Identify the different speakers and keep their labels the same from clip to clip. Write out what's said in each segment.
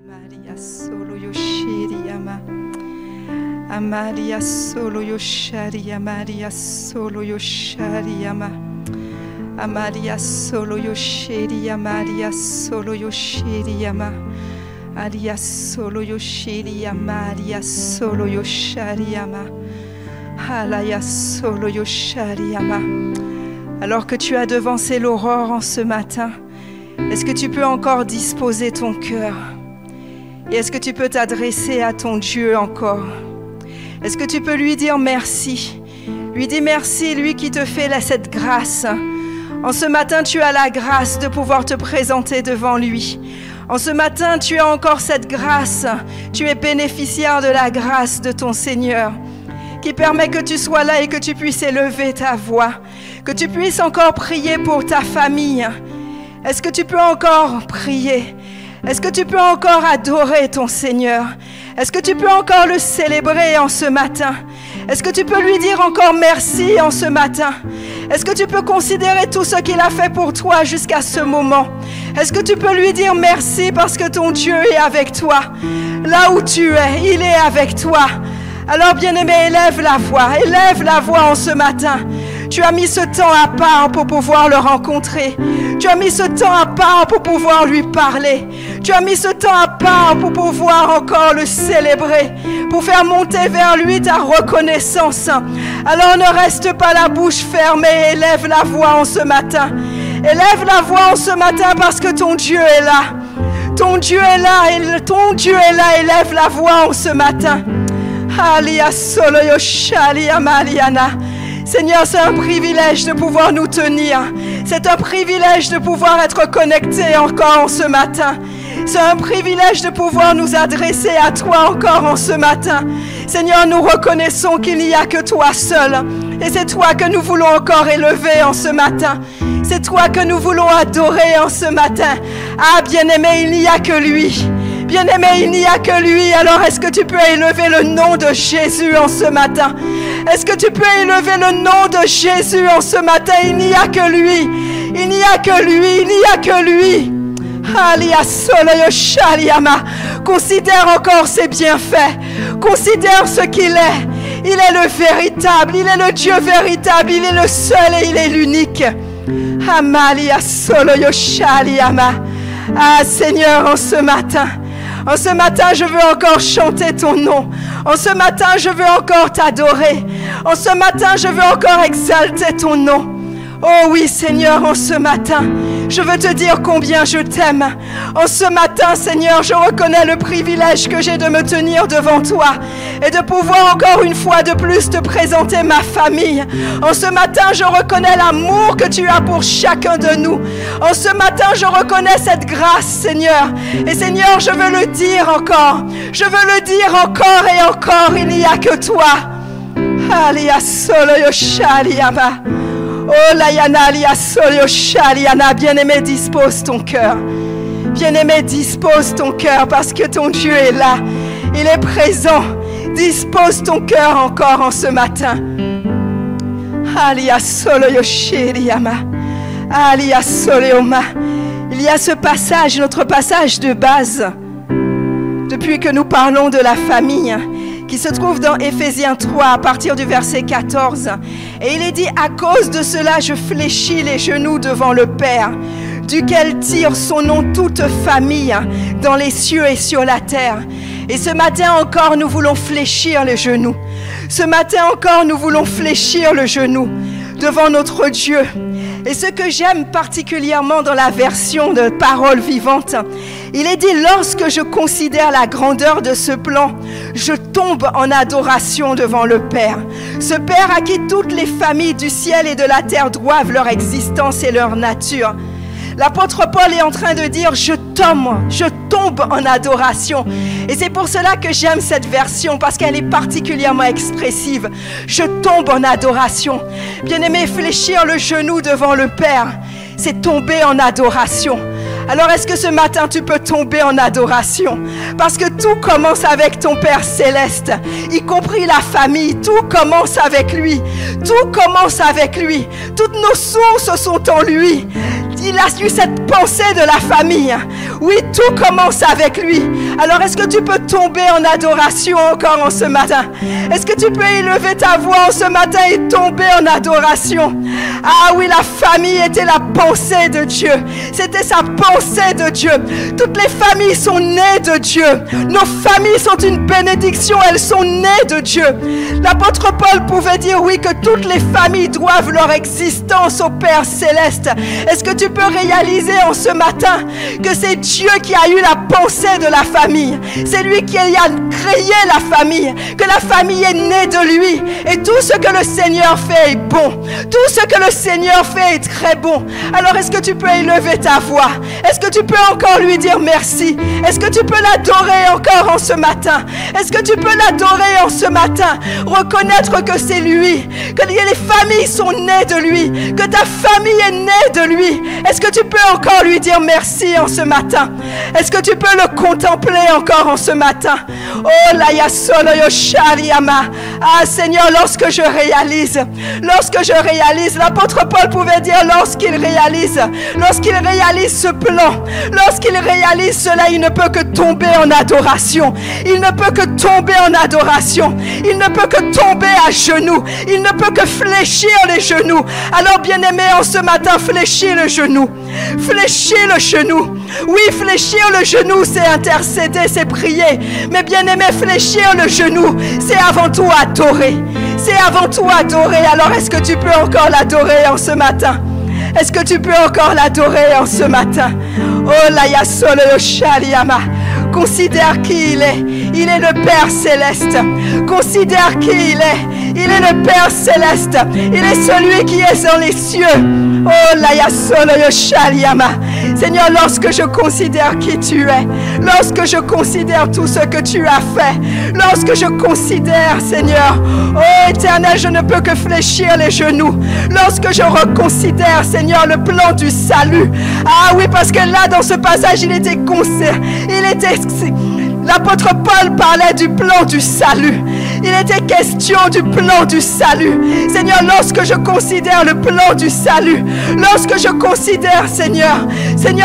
Speaker 1: Amalia solo yoshiri ama. Amalia solo yoshari, Amalia solo yoshari ama. Amalia solo yoshiri, Amalia solo yoshiri ama. Alia solo yoshiri, Amalia solo yoshari ama. Alaya solo yoshari ama. Alors que tu as devancé l'aurore en ce matin, est-ce que tu peux encore disposer ton cœur? Et est-ce que tu peux t'adresser à ton Dieu encore? Est-ce que tu peux lui dire merci? Lui dire merci, lui qui te fait cette grâce. En ce matin, tu as la grâce de pouvoir te présenter devant lui. En ce matin, tu as encore cette grâce. Tu es bénéficiaire de la grâce de ton Seigneur, qui permet que tu sois là et que tu puisses élever ta voix, que tu puisses encore prier pour ta famille. Est-ce que tu peux encore prier? Est-ce que tu peux encore adorer ton Seigneur? Est-ce que tu peux encore le célébrer en ce matin? Est-ce que tu peux lui dire encore merci en ce matin? Est-ce que tu peux considérer tout ce qu'il a fait pour toi jusqu'à ce moment? Est-ce que tu peux lui dire merci parce que ton Dieu est avec toi? Là où tu es, il est avec toi. Alors bien-aimé, élève la voix en ce matin. Tu as mis ce temps à part pour pouvoir le rencontrer. Tu as mis ce temps à part pour pouvoir lui parler. Tu as mis ce temps à part pour pouvoir encore le célébrer, pour faire monter vers lui ta reconnaissance. Alors ne reste pas la bouche fermée, élève la voix en ce matin. Élève la voix en ce matin parce que ton Dieu est là. Ton Dieu est là, ton Dieu est là, élève la voix en ce matin. Alia solo yoshali amaliana. Seigneur, c'est un privilège de pouvoir nous tenir. C'est un privilège de pouvoir être connectés encore en ce matin. C'est un privilège de pouvoir nous adresser à toi encore en ce matin. Seigneur, nous reconnaissons qu'il n'y a que toi seul. Et c'est toi que nous voulons encore élever en ce matin. C'est toi que nous voulons adorer en ce matin. Ah, bien-aimé, il n'y a que lui. Bien-aimé, il n'y a que lui. Alors est-ce que tu peux élever le nom de Jésus en ce matin? Est-ce que tu peux élever le nom de Jésus en ce matin? Il n'y a que lui. Il n'y a que lui. Il n'y a que lui. Considère encore ses bienfaits. Considère ce qu'il est. Il est le véritable. Il est le Dieu véritable. Il est le seul et il est l'unique. Ah Seigneur, en ce matin, je veux encore chanter ton nom. En ce matin, je veux encore t'adorer. En ce matin, je veux encore exalter ton nom. Oh oui, Seigneur, en ce matin, je veux te dire combien je t'aime. En ce matin, Seigneur, je reconnais le privilège que j'ai de me tenir devant toi et de pouvoir encore une fois de plus te présenter ma famille. En ce matin, je reconnais l'amour que tu as pour chacun de nous. En ce matin, je reconnais cette grâce, Seigneur. Et Seigneur, je veux le dire encore. Je veux le dire encore et encore. Il n'y a que toi. Alia solo yoshaliama. Oh la yana lia solo shaliana. Bien-aimé, dispose ton cœur. Bien-aimé, dispose ton cœur parce que ton Dieu est là. Il est présent. Dispose ton cœur encore en ce matin. Alia solo yoshiriama. Alia soleoma. Il y a ce passage, notre passage de base, depuis que nous parlons de la famille, qui se trouve dans Éphésiens 3 à partir du verset 14. Et il est dit, à cause de cela, je fléchis les genoux devant le Père, duquel tire son nom toute famille dans les cieux et sur la terre. Et ce matin encore, nous voulons fléchir les genoux. Ce matin encore, nous voulons fléchir le genou devant notre Dieu. Et ce que j'aime particulièrement dans la version de Parole vivante, il est dit, lorsque je considère la grandeur de ce plan, je tombe en adoration devant le Père. Ce Père à qui toutes les familles du ciel et de la terre doivent leur existence et leur nature. L'apôtre Paul est en train de dire, je tombe en adoration. Et c'est pour cela que j'aime cette version, parce qu'elle est particulièrement expressive. Je tombe en adoration. Bien-aimé, fléchir le genou devant le Père, c'est tomber en adoration. Alors est-ce que ce matin tu peux tomber en adoration? Parce que tout commence avec ton Père Céleste, y compris la famille. Tout commence avec lui. Tout commence avec lui. Toutes nos sources sont en lui. il a eu cette pensée de la famille. Oui, tout commence avec lui. Alors est-ce que tu peux tomber en adoration encore en ce matin? Est-ce que tu peux élever ta voix en ce matin et tomber en adoration? Ah oui, la famille était la pensée de Dieu. C'était sa pensée de Dieu. Toutes les familles sont nées de Dieu. Nos familles sont une bénédiction. Elles sont nées de Dieu. L'apôtre Paul pouvait dire oui que toutes les familles doivent leur existence au Père Céleste. Est-ce que tu peux réaliser en ce matin que c'est Dieu qui a eu la pensée de la famille? C'est lui qui a créé la famille, que la famille est née de lui. Et tout ce que le Seigneur fait est bon. Tout ce que le Seigneur fait est très bon. Alors est-ce que tu peux élever ta voix? Est-ce que tu peux encore lui dire merci? Est-ce que tu peux l'adorer encore en ce matin? Est-ce que tu peux l'adorer en ce matin? Reconnaître que c'est lui, que les familles sont nées de lui, que ta famille est née de lui. Est-ce que tu peux encore lui dire merci en ce matin? Est-ce que tu peux le contempler encore en ce matin? Oh la yasolo yoshariama. Ah Seigneur, lorsque je réalise, l'apôtre Paul pouvait dire lorsqu'il réalise ce plan, lorsqu'il réalise cela, il ne peut que tomber en adoration. Il ne peut que tomber en adoration. Il ne peut que tomber à genoux. Il ne peut que fléchir les genoux. Alors bien-aimé, en ce matin, fléchis le genou. Fléchis le genou. Oui, fléchir le genou, c'est intercéder, c'est prier. Mais bien-aimé, fléchir le genou, c'est avant tout adorer. C'est avant tout adorer. Alors est-ce que tu peux encore l'adorer en ce matin? Est-ce que tu peux encore l'adorer en ce matin? Oh la yasolo yoshariama. Considère qui il est. Il est le Père Céleste. Considère qui il est. Il est le Père Céleste. Il est celui qui est dans les cieux. Oh la yasolo yoshariama. Seigneur, lorsque je considère qui tu es, lorsque je considère tout ce que tu as fait, lorsque je considère, Seigneur, oh Éternel, je ne peux que fléchir les genoux. Lorsque je reconsidère, Seigneur, le plan du salut. Ah oui, parce que là, dans ce passage, l'apôtre Paul parlait du plan du salut. Il était question du plan du salut. Seigneur, lorsque je considère le plan du salut, lorsque je considère, Seigneur,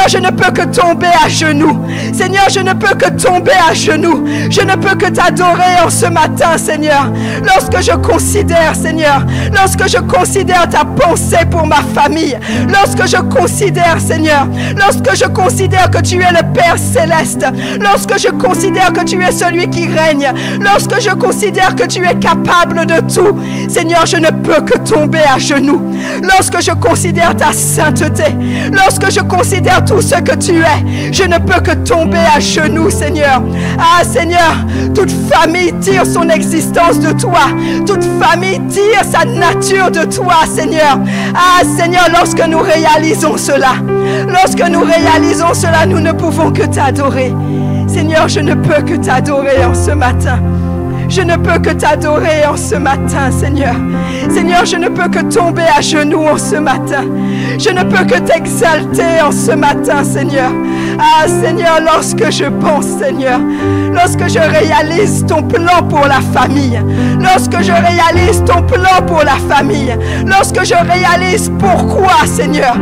Speaker 1: je ne peux que tomber à genoux. Seigneur, je ne peux que tomber à genoux. Je ne peux que t'adorer en ce matin, Seigneur. Lorsque je considère, Seigneur, lorsque je considère ta pensée pour ma famille, lorsque je considère, Seigneur, lorsque je considère que tu es le Père Céleste, lorsque je considère que tu es celui qui règne, lorsque je considère que tu es capable de tout, Seigneur, je ne peux que tomber à genoux. Lorsque je considère ta sainteté, lorsque je considère tout ce que tu es, je ne peux que tomber à genoux, Seigneur. Ah Seigneur, toute famille tire son existence de toi, toute famille tire sa nature de toi, Seigneur. Ah Seigneur, lorsque nous réalisons cela, nous ne pouvons que t'adorer. Seigneur, je ne peux que t'adorer en ce matin. Je ne peux que t'adorer en ce matin, Seigneur. Seigneur, je ne peux que tomber à genoux en ce matin. Je ne peux que t'exalter en ce matin, Seigneur. Ah, Seigneur, lorsque je pense, Seigneur, lorsque je réalise ton plan pour la famille, lorsque je réalise ton plan pour la famille, lorsque je réalise pourquoi, Seigneur,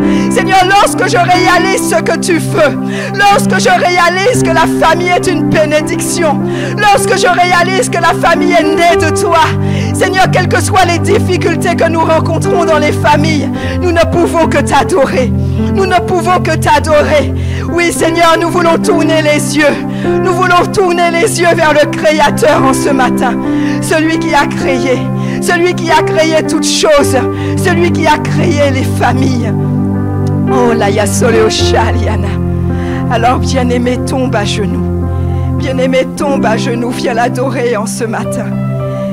Speaker 1: lorsque je réalise ce que tu veux, lorsque je réalise que la famille est une bénédiction, lorsque je réalise que la famille est née de toi, Seigneur, quelles que soient les difficultés que nous rencontrons dans les familles, nous ne pouvons que t'adorer. Nous ne pouvons que t'adorer. Oui, Seigneur, nous voulons tourner les yeux. Nous voulons tourner les yeux vers le Créateur en ce matin. Celui qui a créé toutes choses. Celui qui a créé les familles. Oh, la yasoleo shariana. Alors, bien-aimé, tombe à genoux. Bien-aimé, tombe à genoux. Viens l'adorer en ce matin.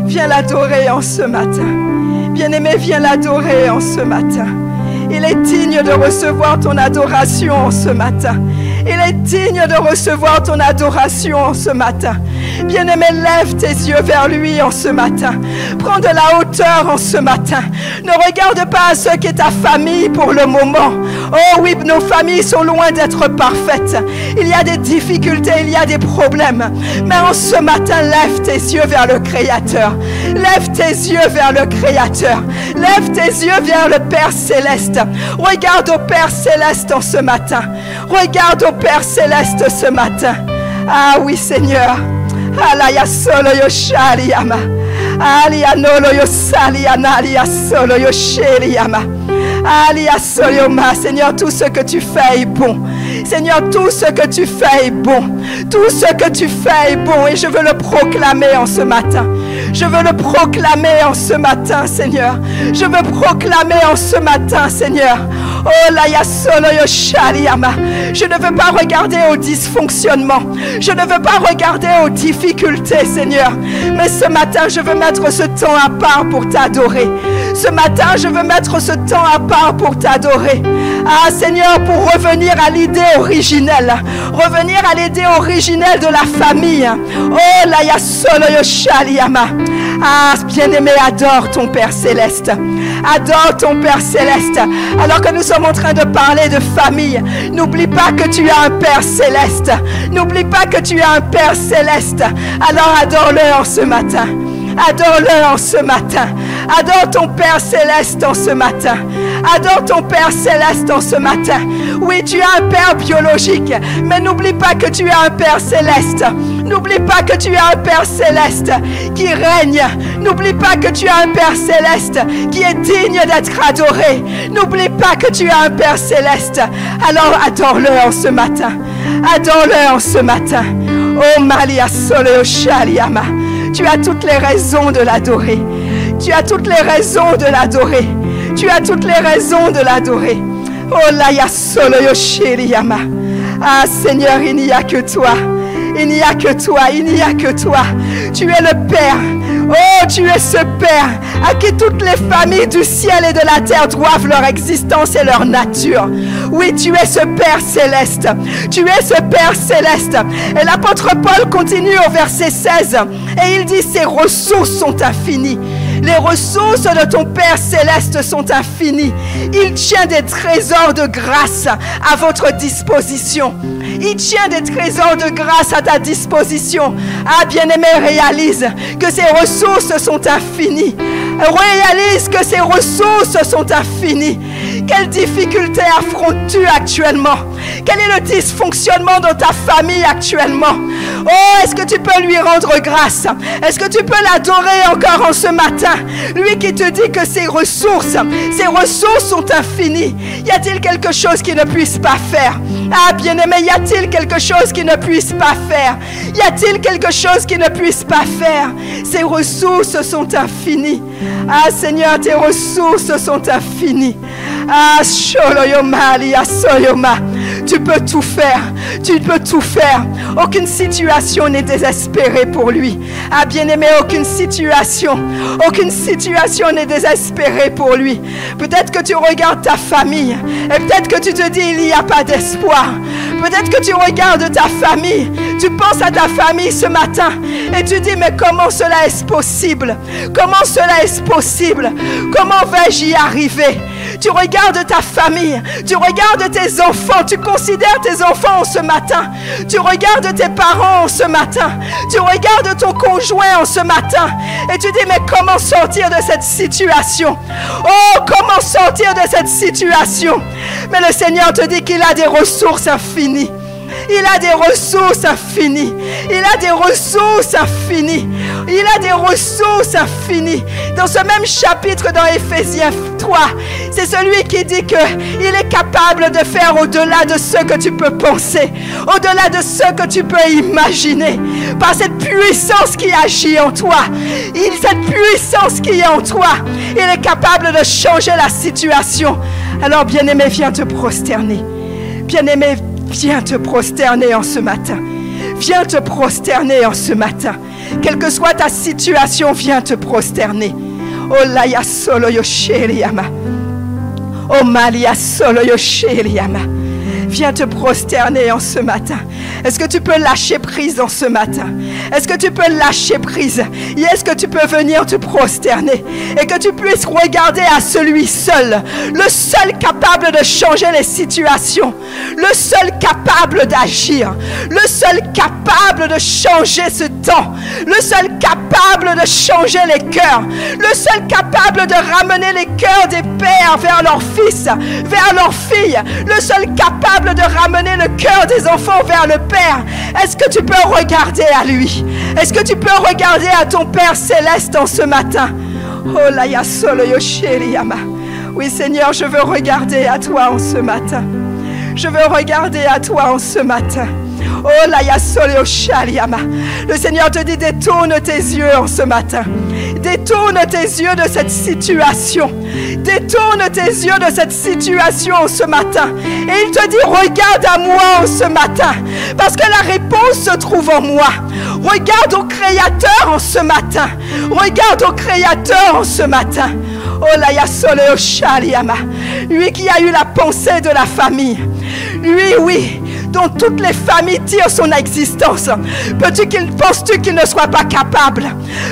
Speaker 1: Viens l'adorer en ce matin. Bien-aimé, viens l'adorer en ce matin. Il est digne de recevoir ton adoration en ce matin. Il est digne de recevoir ton adoration en ce matin. Bien-aimé, lève tes yeux vers lui en ce matin. Prends de la hauteur en ce matin. Ne regarde pas à ce qui est ta famille pour le moment. Oh oui, nos familles sont loin d'être parfaites. Il y a des difficultés, il y a des problèmes. Mais en ce matin, lève tes yeux vers le Créateur. Lève tes yeux vers le Créateur. Lève tes yeux vers le Père Céleste. Regarde au Père Céleste en ce matin. Regarde au Père Céleste ce matin. Ah oui, Seigneur. Alaya solo yo shariama. Alia nolo yo saliana alia solo yo sheriama. Alia solo. Seigneur, tout ce que tu fais est bon. Seigneur, tout ce que tu fais est bon. Tout ce que tu fais est bon. Et je veux le proclamer en ce matin. Je veux le proclamer en ce matin, Seigneur. Je veux proclamer en ce matin, Seigneur. Oh la ya solo yo shariama. Je ne veux pas regarder au dysfonctionnement. Je ne veux pas regarder aux difficultés, Seigneur. Mais ce matin, je veux mettre ce temps à part pour t'adorer. Ce matin, je veux mettre ce temps à part pour t'adorer. Ah, Seigneur, pour revenir à l'idée originelle. Revenir à l'idée originelle de la famille. Oh la ya solo yo shariama. Ah, bien-aimé, adore ton Père Céleste. Adore ton Père Céleste. Alors que nous sommes en train de parler de famille, n'oublie pas que tu as un Père Céleste. N'oublie pas que tu as un Père Céleste. Alors adore-le en ce matin. Adore-le en ce matin. Adore ton Père Céleste en ce matin. Adore ton Père Céleste en ce matin. Oui, tu as un Père biologique, mais n'oublie pas que tu as un Père Céleste. N'oublie pas que tu as un Père Céleste qui règne. N'oublie pas que tu as un Père Céleste qui est digne d'être adoré. N'oublie pas que tu as un Père Céleste. Alors adore-le en ce matin. Adore-le en ce matin. Oh Malia Soleo Shaliama. Tu as toutes les raisons de l'adorer. Tu as toutes les raisons de l'adorer. Tu as toutes les raisons de l'adorer. Oh la ya solo yo shiriyama. Ah Seigneur, il n'y a que toi. Il n'y a que toi, il n'y a que toi. Tu es le Père. Oh, tu es ce Père à qui toutes les familles du ciel et de la terre doivent leur existence et leur nature. Oui, tu es ce Père Céleste. Tu es ce Père Céleste. Et l'apôtre Paul continue au verset 16. Et il dit, ces ressources sont infinies. Les ressources de ton Père Céleste sont infinies. Il tient des trésors de grâce à votre disposition. Il tient des trésors de grâce à ta disposition. Ah, bien-aimé, réalise que ces ressources sont infinies. Réalise que ces ressources sont infinies. Quelle difficulté affrontes-tu actuellement? Quel est le dysfonctionnement de ta famille actuellement? Oh, est-ce que tu peux lui rendre grâce? Est-ce que tu peux l'adorer encore en ce matin? Lui qui te dit que ses ressources sont infinies. Y a-t-il quelque chose qu'il ne puisse pas faire? Ah, bien-aimé, y a-t-il quelque chose qu'il ne puisse pas faire? Y a-t-il quelque chose qu'il ne puisse pas faire? Ses ressources sont infinies. Ah, Seigneur, tes ressources sont infinies. Ah, Sholoyoma, Liasoyoma. Tu peux tout faire. Tu peux tout faire. Aucune situation n'est désespérée pour lui. Ah, bien-aimé, aucune situation n'est désespérée pour lui. Peut-être que tu regardes ta famille et peut-être que tu te dis il n'y a pas d'espoir. Peut-être que tu regardes ta famille, tu penses à ta famille ce matin et tu dis mais comment cela est possible? Comment cela est possible? Comment vais-je y arriver? Tu regardes ta famille, tu regardes tes enfants, tu considères tes enfants ce matin, tu regardes tes parents ce matin, tu regardes ton conjoint ce matin et tu dis mais comment sortir de cette situation? Oh, comment sortir de cette situation? Mais le Seigneur te dit qu'il a des ressources infinies. Il a des ressources infinies. Il a des ressources infinies. Il a des ressources infinies. Dans ce même chapitre dans Éphésiens 3, c'est celui qui dit qu'il est capable de faire au-delà de ce que tu peux penser, au-delà de ce que tu peux imaginer. Par cette puissance qui agit en toi, cette puissance qui est en toi, il est capable de changer la situation. Alors bien-aimé, viens te prosterner. Bien-aimé, viens te prosterner en ce matin. Viens te prosterner en ce matin. Quelle que soit ta situation, viens te prosterner. Oh la ya solo yo sheriama. Oh malia solo yo sheriama. viens te prosterner en ce matin. Est-ce que tu peux lâcher prise en ce matin? Est-ce que tu peux lâcher prise? Et est-ce que tu peux venir te prosterner? Et que tu puisses regarder à celui seul, le seul capable de changer les situations, le seul capable d'agir, le seul capable de changer ce temps, le seul capable de changer les cœurs, le seul capable de ramener les cœurs des pères vers leurs fils, vers leurs filles, le seul capable de ramener le cœur des enfants vers le Père. Est-ce que tu peux regarder à lui? Est-ce que tu peux regarder à ton Père céleste en ce matin? Oh la ya solo yo shiriyama. Oui Seigneur, je veux regarder à toi en ce matin. Je veux regarder à toi en ce matin. Oh la ya solo yo shiriyama. Le Seigneur te dit, détourne tes yeux en ce matin. Détourne tes yeux de cette situation. Détourne tes yeux de cette situation en ce matin. Et il te dit, regarde à moi en ce matin. Parce que la réponse se trouve en moi. Regarde au Créateur en ce matin. Regarde au Créateur en ce matin. Oh la yasole shaliyama. Lui qui a eu la pensée de la famille. Lui, oui, dont toutes les familles tirent son existence. Penses-tu qu'il ne soit pas capable?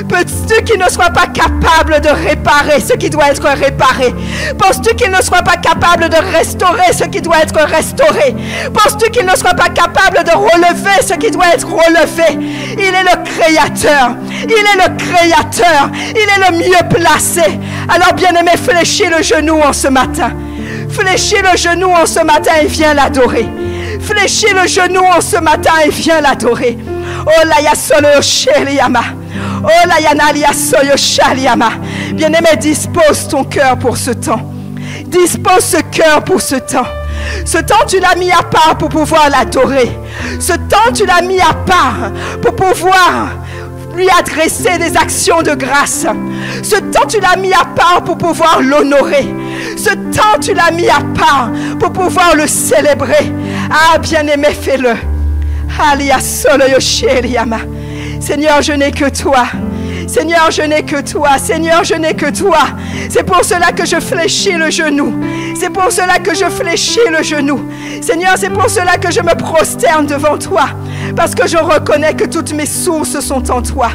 Speaker 1: Penses-tu qu'il ne soit pas capable de réparer ce qui doit être réparé? Penses-tu qu'il ne soit pas capable de restaurer ce qui doit être restauré? Penses-tu qu'il ne soit pas capable de relever ce qui doit être relevé? Il est le Créateur. Il est le Créateur. Il est le mieux placé. Alors bien-aimé, fléchis le genou en ce matin. Fléchis le genou en ce matin et viens l'adorer. Fléchis le genou en ce matin et viens l'adorer. Oh la yasolo sheliyama. Oh la yanalia soyo shaliyama. Bien-aimé, dispose ton cœur pour ce temps. Dispose ce cœur pour ce temps. Ce temps, tu l'as mis à part pour pouvoir l'adorer. Ce temps, tu l'as mis à part pour pouvoir lui adresser des actions de grâce. Ce temps, tu l'as mis à part pour pouvoir l'honorer. Ce temps, tu l'as mis à part pour pouvoir le célébrer. Ah, bien-aimé, fais-le. Seigneur, je n'ai que toi. Seigneur, je n'ai que toi. Seigneur, je n'ai que toi. C'est pour cela que je fléchis le genou. C'est pour cela que je fléchis le genou. Seigneur, c'est pour cela que je me prosterne devant toi. Parce que je reconnais que toutes mes sources sont en toi.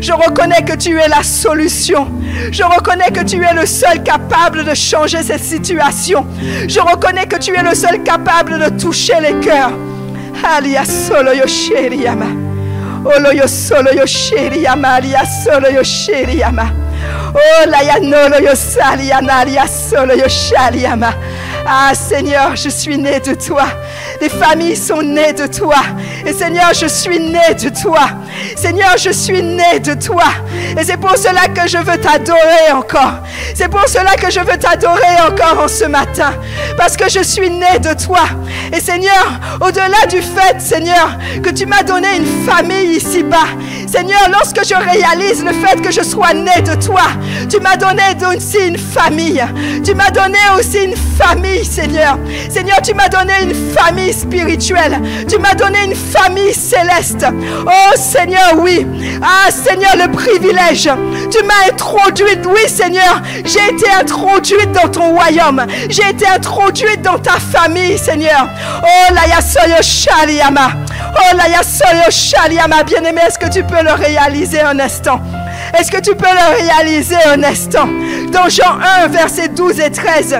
Speaker 1: Je reconnais que tu es la solution. Je reconnais que tu es le seul capable de changer cette situation. Je reconnais que tu es le seul capable de toucher les cœurs. Alia solo yo sheriyama. Olo yo solo yo sheriyama. Alia solo yo sheriyama. Oh la yanolo yo saliana. Alia solo yo shaliyama. Ah Seigneur, je suis né de toi. Les familles sont nées de toi. Et Seigneur, je suis né de toi. Seigneur, je suis né de toi. Et c'est pour cela que je veux t'adorer encore. C'est pour cela que je veux t'adorer encore en ce matin. Parce que je suis né de toi. Et Seigneur, au-delà du fait, Seigneur, que tu m'as donné une famille ici-bas. Seigneur, lorsque je réalise le fait que je sois né de toi, tu m'as donné aussi une famille. Tu m'as donné aussi une famille, Seigneur. Seigneur, tu m'as donné une famille spirituelle. Tu m'as donné une famille céleste. Oh Seigneur, oui. Ah Seigneur, le privilège. Tu m'as introduite, oui Seigneur. J'ai été introduite dans ton royaume. J'ai été introduite dans ta famille, Seigneur. Oh la yasoyo shaliyama. Oh la yasoyo shaliyama. Bien-aimé, est-ce que tu peux le réaliser un instant? Est-ce que tu peux le réaliser un instant? Dans Jean 1, versets 12 et 13,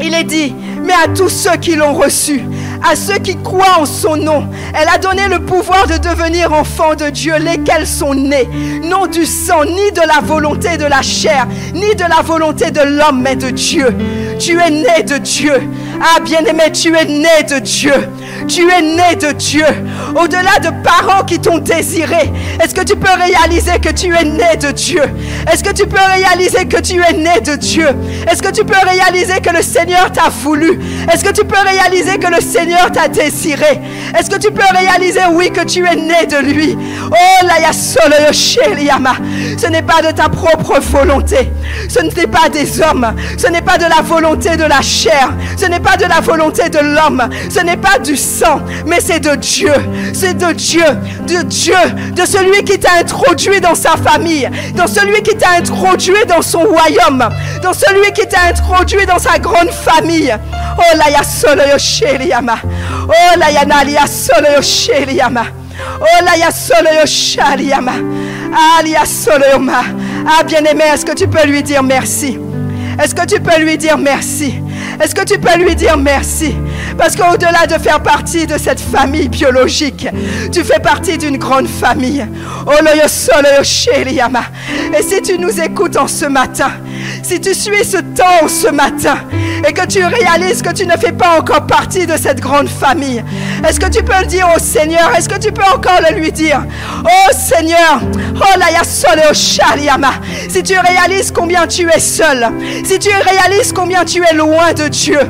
Speaker 1: il est dit, mais à tous ceux qui l'ont reçu, à ceux qui croient en son nom, elle a donné le pouvoir de devenir enfants de Dieu, lesquels sont nés, non du sang, ni de la volonté de la chair, ni de la volonté de l'homme, mais de Dieu. Tu es né de Dieu. Ah bien-aimé, tu es né de Dieu. Tu es né de Dieu. Au-delà de parents qui t'ont désiré, est-ce que tu peux réaliser que tu es né de Dieu? Est-ce que tu peux réaliser que tu es né de Dieu? Est-ce que tu peux réaliser que le Seigneur t'a voulu? Est-ce que tu peux réaliser que le Seigneur t'a désiré? Est-ce que tu peux réaliser, oui, que tu es né de lui? Oh, la yasolo sheliyama. Ce n'est pas de ta propre volonté. Ce n'est pas des hommes, ce n'est pas de la volonté de la chair, ce n'est pas de la volonté de l'homme, ce n'est pas du sang, mais c'est de Dieu. C'est de Dieu, de celui qui t'a introduit dans sa famille, dans celui qui t'a introduit dans son royaume, dans celui qui t'a introduit dans sa grande famille. Oh la ya solo yo sheriama. Oh la ya nalia solo yo sheriama. Oh la ya solo yo shariama. Alia solo yo ma. Ah bien-aimé, est-ce que tu peux lui dire merci? Est-ce que tu peux lui dire merci? Est-ce que tu peux lui dire merci? Parce qu'au-delà de faire partie de cette famille biologique, tu fais partie d'une grande famille. Et si tu nous écoutes en ce matin, si tu suis ce temps ce matin et que tu réalises que tu ne fais pas encore partie de cette grande famille, est-ce que tu peux le dire au Seigneur? Est-ce que tu peux encore le lui dire? Oh Seigneur, si tu réalises combien tu es seul, si tu réalises combien tu es loin de Dieu,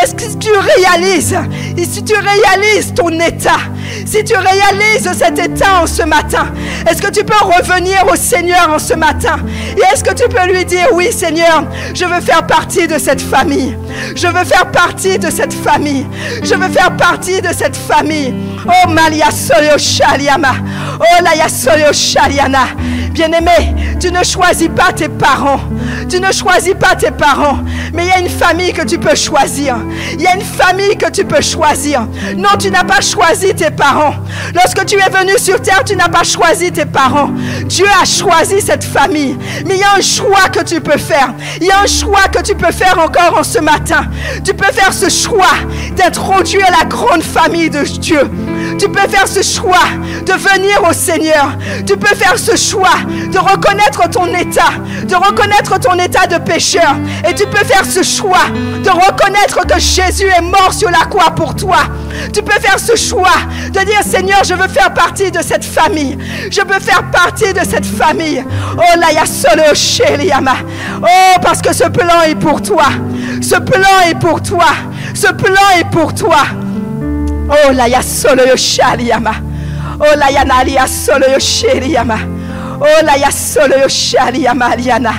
Speaker 1: est-ce que tu réalises, et si tu réalises ton état, si tu réalises cet état en ce matin, est-ce que tu peux revenir au Seigneur en ce matin? Et est-ce que tu peux lui dire, oui Seigneur, je veux faire partie de cette famille. Je veux faire partie de cette famille. Je veux faire partie de cette famille. Oh Malia Soyo Shaliama. Oh Laia Soyo Shaliana. Bien-aimé, tu ne choisis pas tes parents. Tu ne choisis pas tes parents. Mais il y a une famille que tu peux choisir. Il y a une famille que tu peux choisir. Non, tu n'as pas choisi tes parents. Lorsque tu es venu sur terre, tu n'as pas choisi tes parents. Dieu a choisi cette famille. Mais il y a un choix que tu peux faire. Il y a un choix que tu peux faire encore en ce matin. Tu peux faire ce choix d'introduire la grande famille de Dieu. Tu peux faire ce choix de venir au Seigneur. Tu peux faire ce choix de reconnaître ton état, de reconnaître ton état de pécheur. Et tu peux faire ce choix de reconnaître que Jésus est mort sur la croix pour toi. Tu peux faire ce choix de dire, Seigneur, je veux faire partie de cette famille. Je veux faire partie de cette famille. Oh la ya solo sheliama. Oh, parce que ce plan est pour toi. Ce plan est pour toi. Ce plan est pour toi. Oh la ya solo sheliama. Oh la ya nalia solo sheliama. Oh la ya solo sheliama liana.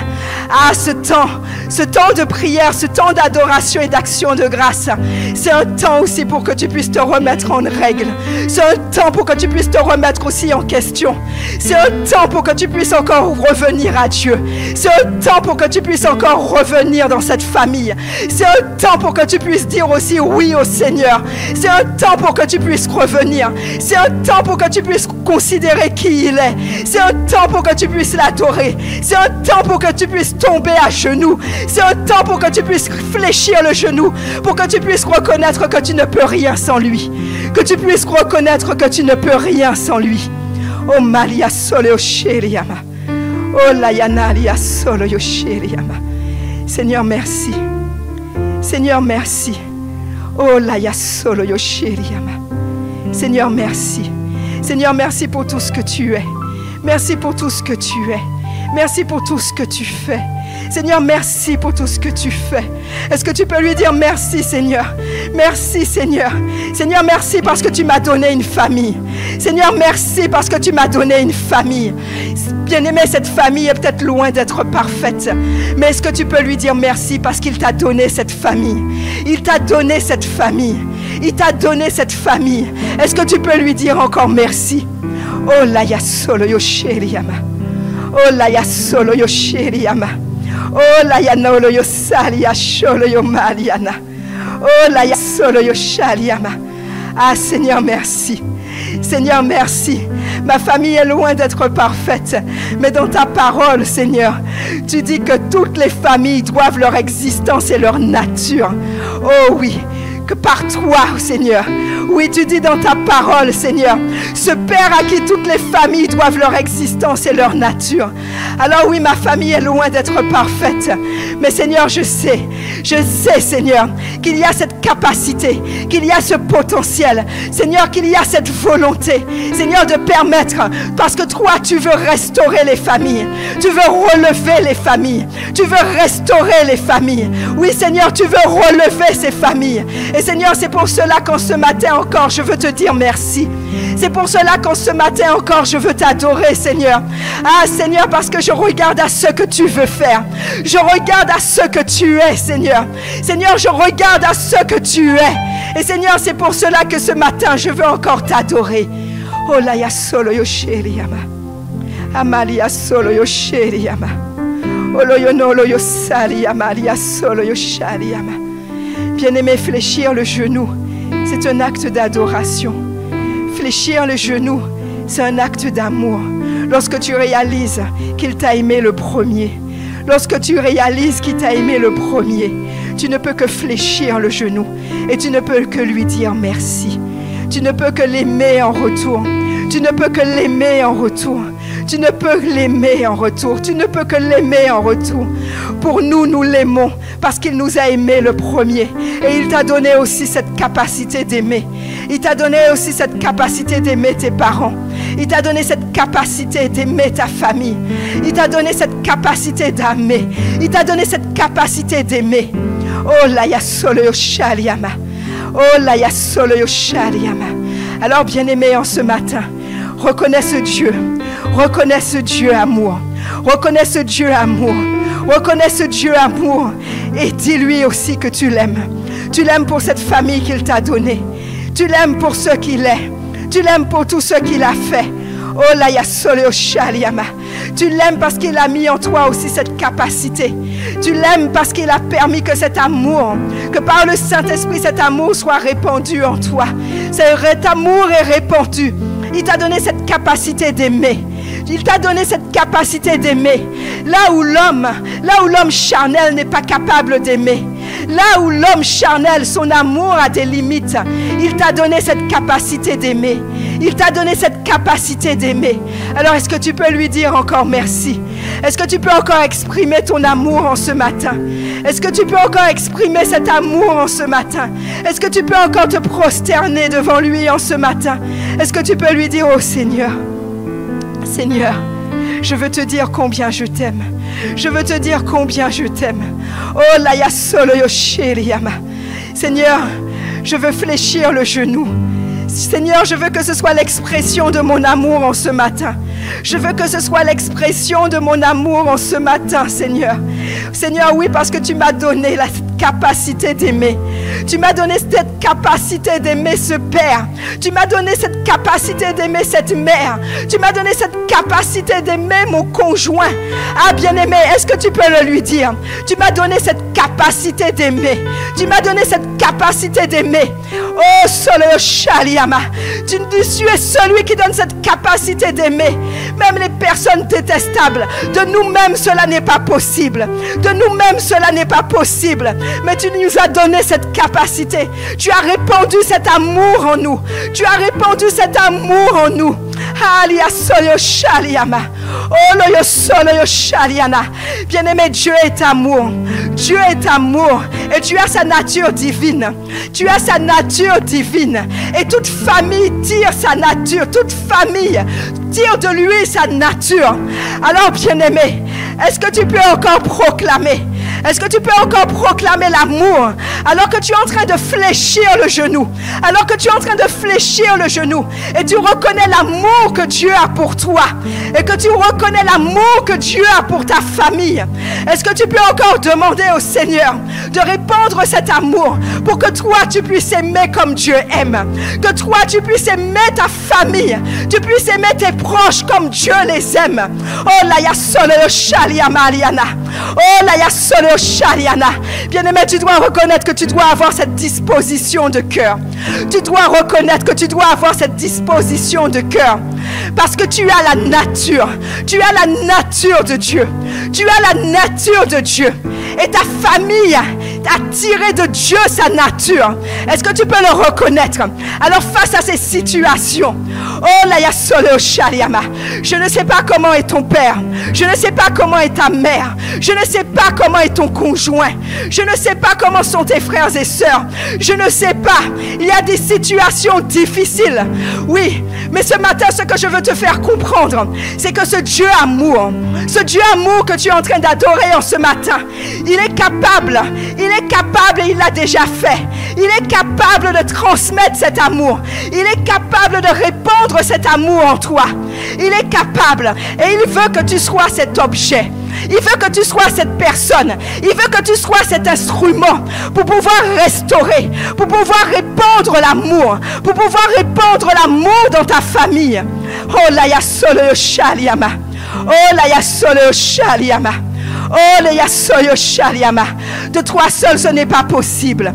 Speaker 1: Ah, ce temps de prière, ce temps d'adoration et d'action de grâce, c'est un temps aussi pour que tu puisses te remettre en règle. C'est un temps pour que tu puisses te remettre aussi en question. C'est un temps pour que tu puisses encore revenir à Dieu. C'est un temps pour que tu puisses encore revenir dans cette famille. C'est un temps pour que tu puisses dire aussi oui au Seigneur. C'est un temps pour que tu puisses revenir. C'est un temps pour que tu puisses considérer qui il est. C'est un temps pour que tu puisses l'adorer. C'est un temps pour que tu puisses tomber à genoux. C'est un temps pour que tu puisses fléchir le genou, pour que tu puisses reconnaître que tu ne peux rien sans lui. Que tu puisses reconnaître que tu ne peux rien sans lui. Oh Malia solo yosheriama. Oh Layanalia solo yosheriama. Seigneur, merci. Seigneur, merci. Oh Laya solo yosheriama. Seigneur, merci. Seigneur, merci pour tout ce que tu es. Merci pour tout ce que tu es. Merci pour tout ce que tu fais. Seigneur, merci pour tout ce que tu fais. Est-ce que tu peux lui dire merci, Seigneur? Merci, Seigneur. Seigneur, merci parce que tu m'as donné une famille. Seigneur, merci parce que tu m'as donné une famille. Bien-aimé, cette famille est peut-être loin d'être parfaite. Mais est-ce que tu peux lui dire merci parce qu'il t'a donné cette famille? Il t'a donné cette famille. Il t'a donné cette famille. Est-ce que tu peux lui dire encore merci? Oh, la ya solo yosheriama. Oh, la ya solo yosheriama. Oh, la ya nolo yosalia sholo yomaliana. Oh, la ya solo yoshaliama. Ah, Seigneur, merci. Seigneur, merci. Ma famille est loin d'être parfaite, mais dans ta parole, Seigneur, tu dis que toutes les familles doivent leur existence et leur nature. Oh oui, que par toi, Seigneur. Oui, tu dis dans ta parole, Seigneur, ce Père à qui toutes les familles doivent leur existence et leur nature. Alors oui, ma famille est loin d'être parfaite. Mais Seigneur, je sais, Seigneur, qu'il y a cette capacité, qu'il y a ce potentiel. Seigneur, qu'il y a cette volonté, Seigneur, de permettre, parce que toi, tu veux restaurer les familles. Tu veux relever les familles. Tu veux restaurer les familles. Oui, Seigneur, tu veux relever ces familles. Et Seigneur, c'est pour cela qu'en ce matin encore, je veux te dire merci. C'est pour cela qu'en ce matin encore, je veux t'adorer, Seigneur. Ah, Seigneur, parce que je regarde à ce que tu veux faire. Je regarde à ce que tu es, Seigneur. Seigneur, je regarde à ce que tu es. Et Seigneur, c'est pour cela que ce matin, je veux encore t'adorer. Oh la ya solo yo sheriyama. Amalia solo yo sheriyama. Olo yo no lo yo sariyama. Alia solo yo shariyama. Bien-aimé, fléchir le genou, c'est un acte d'adoration. Fléchir le genou, c'est un acte d'amour. Lorsque tu réalises qu'il t'a aimé le premier, lorsque tu réalises qu'il t'a aimé le premier, tu ne peux que fléchir le genou et tu ne peux que lui dire merci. Tu ne peux que l'aimer en retour. Tu ne peux que l'aimer en retour. Tu ne peux l'aimer en retour. Tu ne peux que l'aimer en retour. Pour nous, nous l'aimons parce qu'il nous a aimés le premier. Et il t'a donné aussi cette capacité d'aimer. Il t'a donné aussi cette capacité d'aimer tes parents. Il t'a donné cette capacité d'aimer ta famille. Il t'a donné cette capacité d'aimer. Il t'a donné cette capacité d'aimer. Oh la ya solo yo shaliama. Oh la ya solo yo shaliama. Alors bien-aimé, en ce matin, reconnais ce Dieu. Reconnais ce Dieu amour. Reconnais ce Dieu amour. Reconnais ce Dieu amour. Et dis-lui aussi que tu l'aimes. Tu l'aimes pour cette famille qu'il t'a donnée. Tu l'aimes pour ce qu'il est. Tu l'aimes pour tout ce qu'il a fait. Oh la ya solo shaliama. Tu l'aimes parce qu'il a mis en toi aussi cette capacité. Tu l'aimes parce qu'il a permis que cet amour, que par le Saint-Esprit, cet amour soit répandu en toi. Cet amour est répandu. Il t'a donné cette capacité d'aimer. Il t'a donné cette capacité d'aimer. Là où l'homme charnel n'est pas capable d'aimer. Là où l'homme charnel, son amour a des limites. Il t'a donné cette capacité d'aimer. Il t'a donné cette capacité d'aimer. Alors est-ce que tu peux lui dire encore merci? Est-ce que tu peux encore exprimer ton amour en ce matin? Est-ce que tu peux encore exprimer cet amour en ce matin? Est-ce que tu peux encore te prosterner devant lui en ce matin? Est-ce que tu peux lui dire, oh Seigneur, Seigneur, je veux te dire combien je t'aime. Je veux te dire combien je t'aime. Oh la ya solo yo shiriyama. Seigneur, je veux fléchir le genou. Seigneur, je veux que ce soit l'expression de mon amour en ce matin. Je veux que ce soit l'expression de mon amour en ce matin, Seigneur. Seigneur, oui, parce que tu m'as donné la capacité d'aimer. Tu m'as donné cette capacité d'aimer ce père. Tu m'as donné cette capacité d'aimer cette mère. Tu m'as donné cette capacité d'aimer mon conjoint. Ah, bien-aimé, est-ce que tu peux le lui dire? Tu m'as donné cette capacité d'aimer. Tu m'as donné cette capacité d'aimer. Oh, solo shaliama. Tu es celui qui donne cette capacité d'aimer. Même les personnes détestables. De nous-mêmes, cela n'est pas possible. De nous-mêmes, cela n'est pas possible. Mais tu nous as donné cette capacité. Tu as répandu cet amour en nous. Tu as répandu cet amour en nous. Bien-aimé, Dieu est amour. Dieu est amour. Et tu as sa nature divine. Tu as sa nature divine. Et toute famille tire sa nature. Toute famille tire de lui sa nature. Alors, bien-aimé, est-ce que tu peux encore proclamer? Est-ce que tu peux encore proclamer l'amour alors que tu es en train de fléchir le genou? Alors que tu es en train de fléchir le genou et tu reconnais l'amour que Dieu a pour toi et que tu reconnais l'amour que Dieu a pour ta famille. Est-ce que tu peux encore demander au Seigneur de répandre cet amour pour que toi tu puisses aimer comme Dieu aime, que toi tu puisses aimer ta famille, tu puisses aimer tes proches comme Dieu les aime. Oh la ya solo shaliama aliana. Oh la ya solo shaliana. Bien-aimé, tu dois reconnaître que tu dois avoir cette disposition de cœur. Tu dois reconnaître que tu dois avoir cette disposition de cœur. Parce que tu as la nature. Tu as la nature de Dieu. Tu as la nature de Dieu. Et ta famille a tiré de Dieu sa nature. Est-ce que tu peux le reconnaître? Alors face à ces situations, oh la ya solo shaliama. Je ne sais pas comment est ton père. Je ne sais pas comment est ta mère. Je ne sais pas comment est ton conjoint. Je ne sais pas comment sont tes frères et sœurs. Je ne sais pas. Il y a des situations difficiles. Oui, mais ce matin, ce que je veux te faire comprendre, c'est que ce Dieu amour, Ce Dieu amour que tu es en train d'adorer en ce matin, il est capable et il l'a déjà fait. Il est capable de transmettre cet amour. Il est capable de répandre cet amour en toi. Il est capable et il veut que tu sois cet objet. Il veut que tu sois cette personne. Il veut que tu sois cet instrument pour pouvoir restaurer, pour pouvoir répandre l'amour, pour pouvoir répandre l'amour dans ta famille. Oh la ya solo shaliama. Oh la ya solo shaliama. Oh la ya solo shaliama. De toi seul ce n'est pas possible.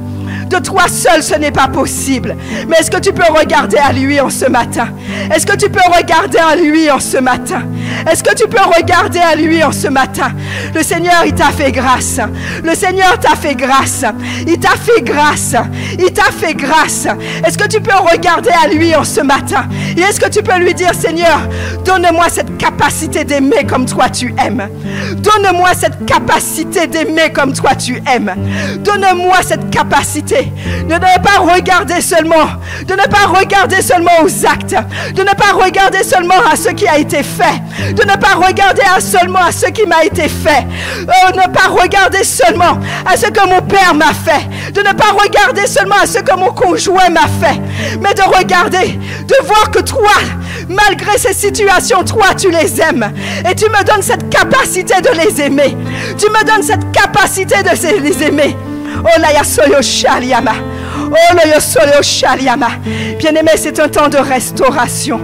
Speaker 1: De toi seul, ce n'est pas possible. Mais est-ce que tu peux regarder à lui en ce matin? Est-ce que tu peux regarder à lui en ce matin? Est-ce que tu peux regarder à lui en ce matin? Le Seigneur, il t'a fait grâce. Le Seigneur t'a fait grâce. Il t'a fait grâce. Il t'a fait grâce. Est-ce que tu peux regarder à lui en ce matin? Et est-ce que tu peux lui dire, Seigneur, donne-moi cette capacité d'aimer comme toi tu aimes. Donne-moi cette capacité d'aimer comme toi tu aimes. Donne-moi cette capacité de ne pas regarder seulement, aux actes, de ne pas regarder seulement à ce qui a été fait, de ne pas regarder seulement à ce qui m'a été fait, ne pas regarder seulement à ce que mon père m'a fait, de ne pas regarder seulement à ce que mon conjoint m'a fait, mais de regarder, de voir que toi, malgré ces situations, toi tu les aimes et tu me donnes cette capacité de les aimer. Tu me donnes cette capacité de les aimer. Oh la ya solo shaliama. Oh la ya solo shaliama. Bien-aimé, c'est un temps de restauration.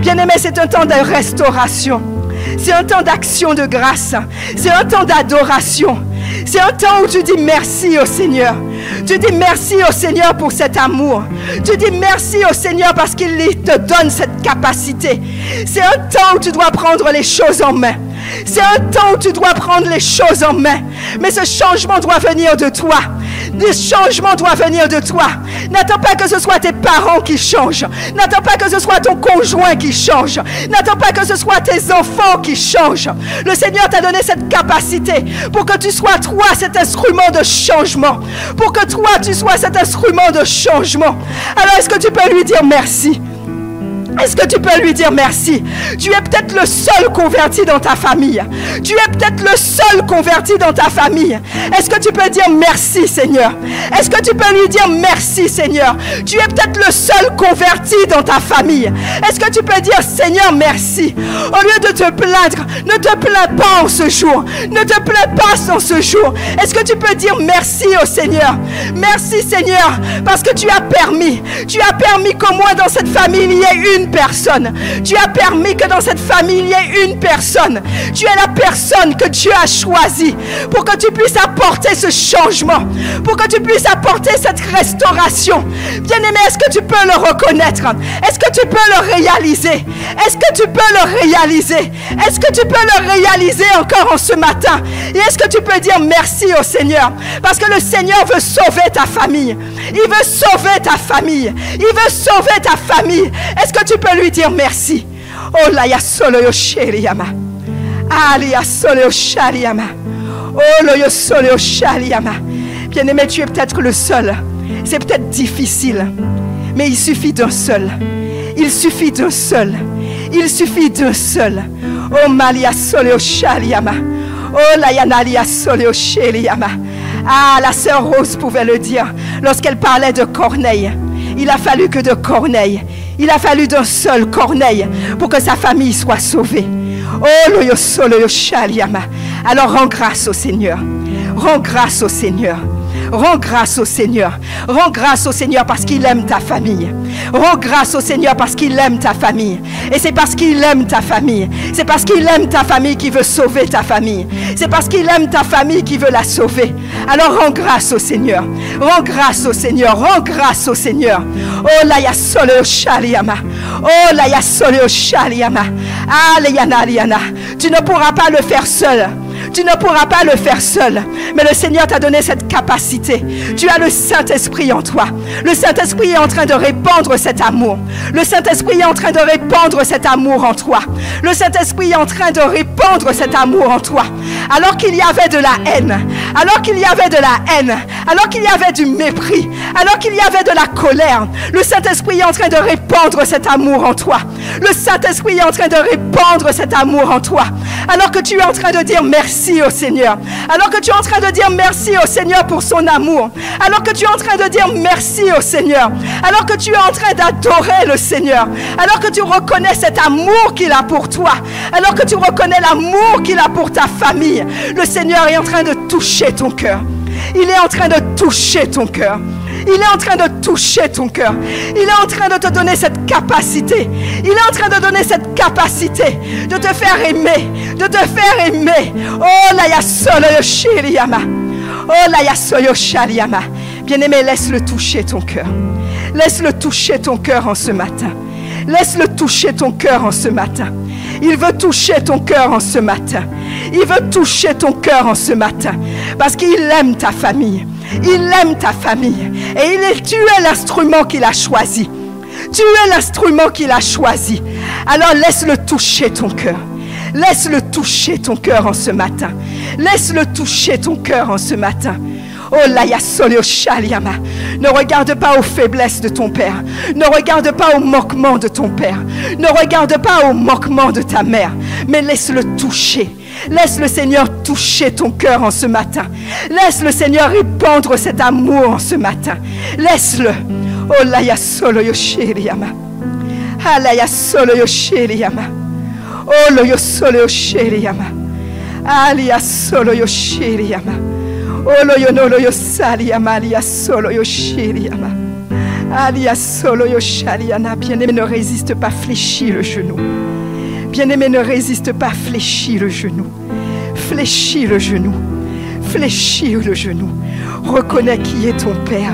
Speaker 1: Bien-aimé, c'est un temps de restauration. C'est un temps d'action de grâce. C'est un temps d'adoration. C'est un temps où tu dis merci au Seigneur. Tu dis merci au Seigneur pour cet amour. Tu dis merci au Seigneur parce qu'il te donne cette capacité. C'est un temps où tu dois prendre les choses en main. C'est un temps où tu dois prendre les choses en main. Mais ce changement doit venir de toi. Le changement doit venir de toi. N'attends pas que ce soit tes parents qui changent. N'attends pas que ce soit ton conjoint qui change. N'attends pas que ce soit tes enfants qui changent. Le Seigneur t'a donné cette capacité pour que tu sois toi cet instrument de changement. Pour que toi tu sois cet instrument de changement. Alors est-ce que tu peux lui dire merci? Est-ce que tu peux lui dire merci? Tu es peut-être le seul converti dans ta famille. Tu es peut-être le seul converti dans ta famille. Est-ce que tu peux dire merci, Seigneur? Est-ce que tu peux lui dire merci, Seigneur? Tu es peut-être le seul converti dans ta famille. Est-ce que tu peux dire, Seigneur, merci? Au lieu de te plaindre, ne te plains pas en ce jour. Ne te plains pas en ce jour. Est-ce que tu peux dire merci au Seigneur? Merci, Seigneur, parce que tu as permis qu'au moins dans cette famille, il y ait une personne. Tu as permis que dans cette famille, il y ait une personne. Tu es la personne que Dieu a choisie pour que tu puisses apporter ce changement, pour que tu puisses apporter cette restauration. Bien-aimé, est-ce que tu peux le reconnaître? Est-ce que tu peux le réaliser? Est-ce que tu peux le réaliser? Est-ce que tu peux le réaliser encore en ce matin? Et est-ce que tu peux dire merci au Seigneur? Parce que le Seigneur veut sauver ta famille. Il veut sauver ta famille. Il veut sauver ta famille. Est-ce que tu peux lui dire merci? Oh la ya solo yo sheliama. Ali ya solo yo shaliama. Oh lo yo solo yo shaliama. Bien-aimé, tu es peut-être le seul. C'est peut-être difficile. Mais il suffit d'un seul. Il suffit d'un seul. Il suffit d'un seul. Oh malia solo yo shaliama. Oh la yanalia solo yo sheliama. Ah, la sœur Rose pouvait le dire lorsqu'elle parlait de Corneille. Il a fallu que de Corneille. Il a fallu d'un seul Corneille pour que sa famille soit sauvée. Oh, lo yo solo yo shaliama. Alors rends grâce au Seigneur. Rends grâce au Seigneur. Rends grâce au Seigneur. Rends grâce au Seigneur parce qu'il aime ta famille. Rends grâce au Seigneur parce qu'il aime ta famille. Et c'est parce qu'il aime ta famille. C'est parce qu'il aime ta famille qu'il veut sauver ta famille. C'est parce qu'il aime ta famille qu'il veut la sauver. Alors rends grâce au Seigneur. Rends grâce au Seigneur. Rends grâce au Seigneur. Oh la ya solo shaliama. Oh la ya solo shaliama. Ah liana liana. Tu ne pourras pas le faire seul. Tu ne pourras pas le faire seul. Mais le Seigneur t'a donné cette capacité. Tu as le Saint-Esprit en toi. Le Saint-Esprit est en train de répandre cet amour. Le Saint-Esprit est en train de répandre cet amour en toi. Le Saint-Esprit est en train de répandre cet amour en toi. alors qu'il y avait de la haine, alors qu'il y avait de la haine, alors qu'il y avait du mépris, alors qu'il y avait de la colère, le Saint-Esprit est en train de répandre cet amour en toi. Le Saint-Esprit est en train de répandre cet amour en toi. Alors que tu es en train de dire merci au Seigneur, alors que tu es en train de dire merci au Seigneur pour son amour, alors que tu es en train de dire merci au Seigneur, alors que tu es en train d'adorer le Seigneur, alors que tu reconnais cet amour qu'il a pour toi, alors que tu reconnais l'amour qu'il a pour ta famille, le Seigneur est en train de toucher ton cœur. Il est en train de toucher ton cœur. Il est en train de toucher ton cœur. Il est en train de te donner cette capacité. Il est en train de donner cette capacité de te faire aimer. De te faire aimer. Oh la yasolo yoshiriyama. Oh la yasolo yoshiriyama. Bien-aimé, laisse-le toucher ton cœur. Laisse-le toucher ton cœur en ce matin. Laisse-le toucher ton cœur en ce matin. Il veut toucher ton cœur en ce matin. Il veut toucher ton cœur en ce matin. Parce qu'il aime ta famille. Il aime ta famille. Et tu es l'instrument qu'il a choisi. Tu es l'instrument qu'il a choisi. Alors laisse-le toucher ton cœur. Laisse-le toucher ton cœur en ce matin. Laisse-le toucher ton cœur en ce matin. Oh la yasolio shaliama. Ne regarde pas aux faiblesses de ton père. Ne regarde pas aux manquements de ton père. Ne regarde pas aux manquements de ta mère. Mais laisse-le toucher. Laisse le Seigneur toucher ton cœur en ce matin. Laisse le Seigneur répandre cet amour en ce matin. Laisse-le. Oh la yasolo yoshiriyama. Ah la yasolo yoshiriyama. Oh lo yosolo yoshiriyama. Ah la yasolo yoshiriyama. Oh lo yonolo yosaliyama yasolo yoshiriyama. Ah la yasolo yoshaliana. Bien-aimé, ne résiste pas, fléchis le genou. Bien-aimé, ne résiste pas, fléchis le genou. Fléchis le genou. Fléchis le genou. Reconnais qui est ton Père.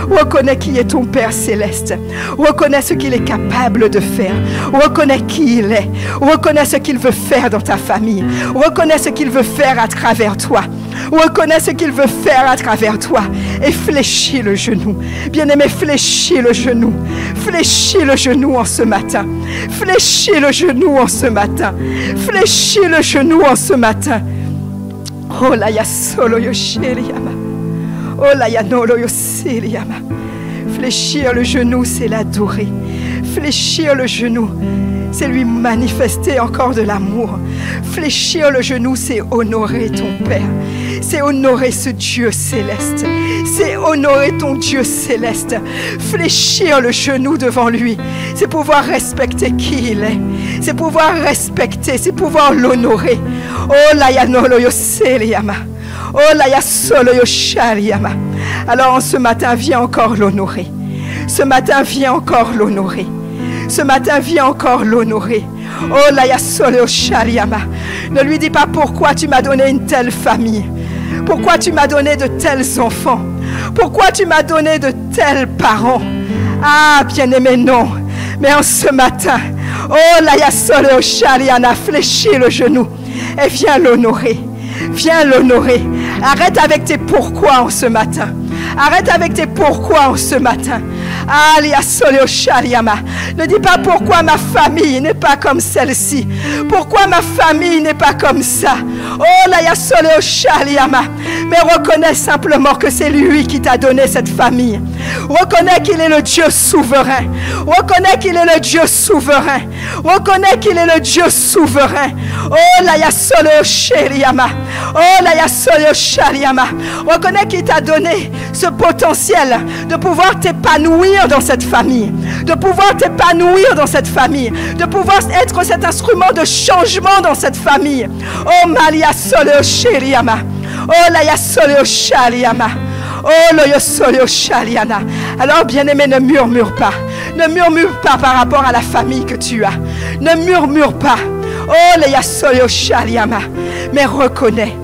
Speaker 1: Reconnais qui est ton Père céleste. Reconnais ce qu'il est capable de faire. Reconnais qui il est. Reconnais ce qu'il veut faire dans ta famille. Reconnais ce qu'il veut faire à travers toi. Reconnais ce qu'il veut faire à travers toi. Et fléchis le genou. Bien-aimé, fléchis le genou. Fléchis le genou en ce matin. Fléchis le genou en ce matin. Fléchis le genou en ce matin. Oh la yasolo yoshiriyama. Oh la yanolo yoshiriyama. Fléchir le genou, c'est l'adorer. Fléchir le genou, c'est lui manifester encore de l'amour. Fléchir le genou, c'est honorer ton Père. C'est honorer ce Dieu céleste. C'est honorer ton Dieu céleste. Fléchir le genou devant lui, c'est pouvoir respecter qui il est. C'est pouvoir respecter, c'est pouvoir l'honorer. Oh la yanolo yoshiriyama. Oh la yasolo yoshiriyama. Alors en ce matin, viens encore l'honorer. Ce matin, viens encore l'honorer. Ce matin, viens encore l'honorer. Oh la yasolo yoshiriyama. Ne lui dis pas pourquoi tu m'as donné une telle famille. Pourquoi tu m'as donné de tels enfants. Pourquoi tu m'as donné de tels parents. Ah, bien-aimé, non. Mais en ce matin, oh la yasolo yoshiriyama, fléchis le genou et viens l'honorer. Viens l'honorer. Arrête avec tes pourquoi en ce matin. Arrête avec tes pourquoi en ce matin. Ne dis pas pourquoi ma famille n'est pas comme celle-ci. Pourquoi ma famille n'est pas comme ça. Oh la yasolo shaliama. Mais reconnais simplement que c'est lui qui t'a donné cette famille. Reconnais qu'il est le Dieu souverain. Reconnais qu'il est le Dieu souverain. Reconnais qu'il est le Dieu souverain. Oh la yasolo shaliama. Oh la yasolo shaliama. Reconnais qu'il t'a donné ce potentiel de pouvoir t'épanouir dans cette famille, de pouvoir t'épanouir dans cette famille, de pouvoir être cet instrument de changement dans cette famille. Oh Malia Solo Shiriama. Oh la Yasolo Shaliama. Oh le Yosolo Shaliana. Alors bien-aimé, ne murmure pas. Ne murmure pas par rapport à la famille que tu as. Ne murmure pas. Oh le Yasolo Shaliama. Mais reconnais.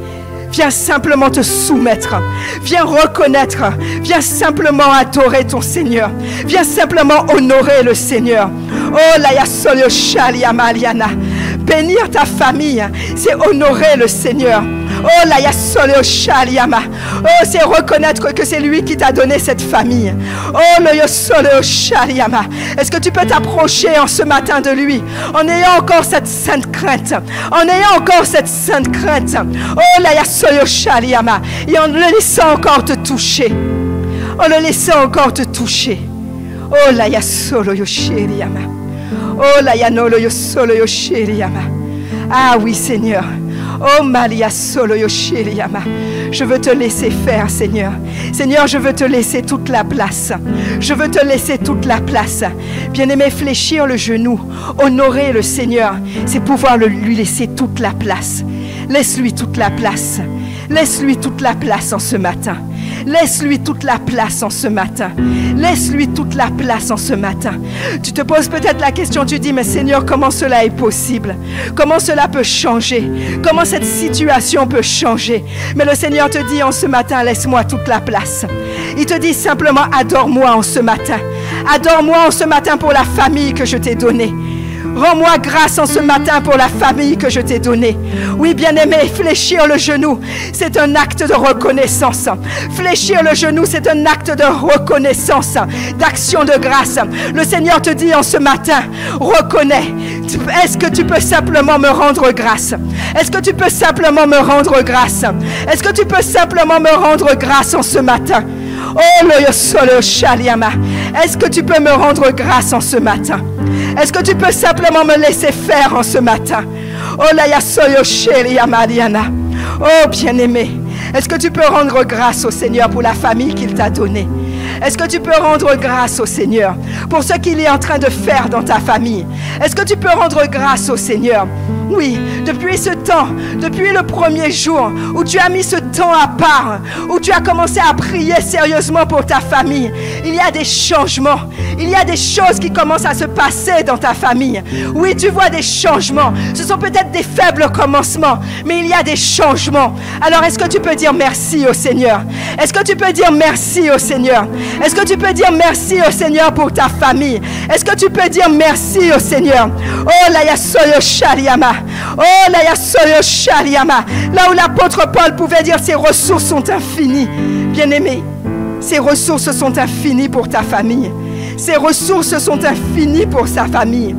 Speaker 1: Viens simplement te soumettre. Viens reconnaître. Viens simplement adorer ton Seigneur. Viens simplement honorer le Seigneur. Oh la Yasolo Shaliama Liana. Bénir ta famille, c'est honorer le Seigneur. Oh la yasole shaliama. Oh, c'est reconnaître que c'est lui qui t'a donné cette famille. Oh le yasole shaliama. Est-ce que tu peux t'approcher en ce matin de lui en ayant encore cette sainte crainte, en ayant encore cette sainte crainte. Oh la yasole shaliama. Et en le laissant encore te toucher. En le laissant encore te toucher. Oh la yasole yoshiriama. Oh la yanolo yosolo yoshiriama. Ah oui Seigneur. Oh Malia Solo Yoshiriama. Je veux te laisser faire, Seigneur. Seigneur, je veux te laisser toute la place. Je veux te laisser toute la place. Bien-aimé, fléchir le genou, honorer le Seigneur, c'est pouvoir lui laisser toute la place. Laisse-lui toute la place. Laisse-lui toute la place en ce matin. Laisse-lui toute la place en ce matin. Laisse-lui toute la place en ce matin. Tu te poses peut-être la question, tu dis, mais Seigneur, comment cela est possible? Comment cela peut changer? Comment cette situation peut changer? Mais le Seigneur te dit en ce matin, laisse-moi toute la place. Il te dit simplement, adore-moi en ce matin. Adore-moi en ce matin pour la famille que je t'ai donnée. Rends-moi grâce en ce matin pour la famille que je t'ai donnée. Oui, bien-aimé, fléchir le genou, c'est un acte de reconnaissance. Fléchir le genou, c'est un acte de reconnaissance, d'action de grâce. Le Seigneur te dit en ce matin, reconnais. Est-ce que tu peux simplement me rendre grâce? Est-ce que tu peux simplement me rendre grâce? Est-ce que tu peux simplement me rendre grâce en ce matin? Oh, le yosolo shaliama. Est-ce que tu peux me rendre grâce en ce matin? Est-ce que tu peux simplement me laisser faire en ce matin? Oh, la yasoyo shaliama diana. Oh, bien-aimé, est-ce que tu peux rendre grâce au Seigneur pour la famille qu'il t'a donnée? Est-ce que tu peux rendre grâce au Seigneur pour ce qu'il est en train de faire dans ta famille? Est-ce que tu peux rendre grâce au Seigneur? Oui, depuis ce temps, depuis le premier jour où tu as mis ce temps à part, où tu as commencé à prier sérieusement pour ta famille, il y a des changements, il y a des choses qui commencent à se passer dans ta famille. Oui, tu vois des changements. Ce sont peut-être des faibles commencements, mais il y a des changements. Alors, est-ce que tu peux dire merci au Seigneur? Est-ce que tu peux dire merci au Seigneur? Est-ce que tu peux dire merci au Seigneur pour ta famille? Est-ce que tu peux dire merci au Seigneur? Oh, la yasoyo shaliama. Oh, la yasoyo shaliama. Là où l'apôtre Paul pouvait dire ses ressources sont infinies. Bien-aimé, ses ressources sont infinies pour ta famille. Ses ressources sont infinies pour sa famille.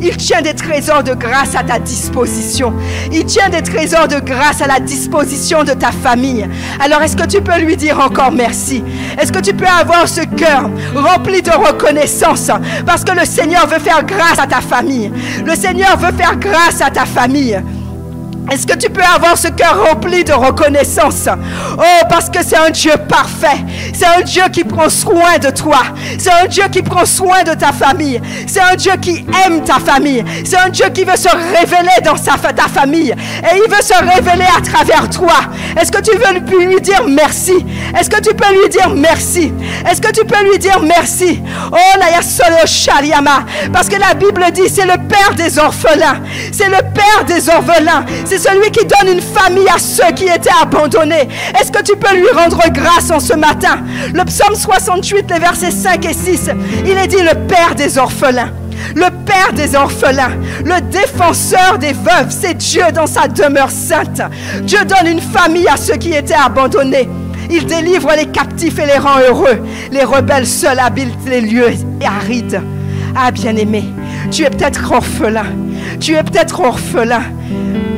Speaker 1: Il tient des trésors de grâce à ta disposition. Il tient des trésors de grâce à la disposition de ta famille. Alors, est-ce que tu peux lui dire encore merci? Est-ce que tu peux avoir ce cœur rempli de reconnaissance? Parce que le Seigneur veut faire grâce à ta famille. Le Seigneur veut faire grâce à ta famille. Est-ce que tu peux avoir ce cœur rempli de reconnaissance? Oh, parce que c'est un Dieu parfait. C'est un Dieu qui prend soin de toi. C'est un Dieu qui prend soin de ta famille. C'est un Dieu qui aime ta famille. C'est un Dieu qui veut se révéler dans ta famille. Et il veut se révéler à travers toi. Est-ce que tu veux lui dire merci? Est-ce que tu peux lui dire merci? Est-ce que tu peux lui dire merci? Oh, la yasolo shaliama. Parce que la Bible dit, c'est le Père des orphelins. C'est le Père des orphelins. C'est celui qui donne une famille à ceux qui étaient abandonnés. Est-ce que tu peux lui rendre grâce en ce matin? Le psaume 68, les versets 5 et 6, il est dit le Père des orphelins. Le Père des orphelins, le défenseur des veuves, c'est Dieu dans sa demeure sainte. Dieu donne une famille à ceux qui étaient abandonnés. Il délivre les captifs et les rend heureux. Les rebelles seuls habitent les lieux arides. Ah, bien-aimé, tu es peut-être orphelin. Tu es peut-être orphelin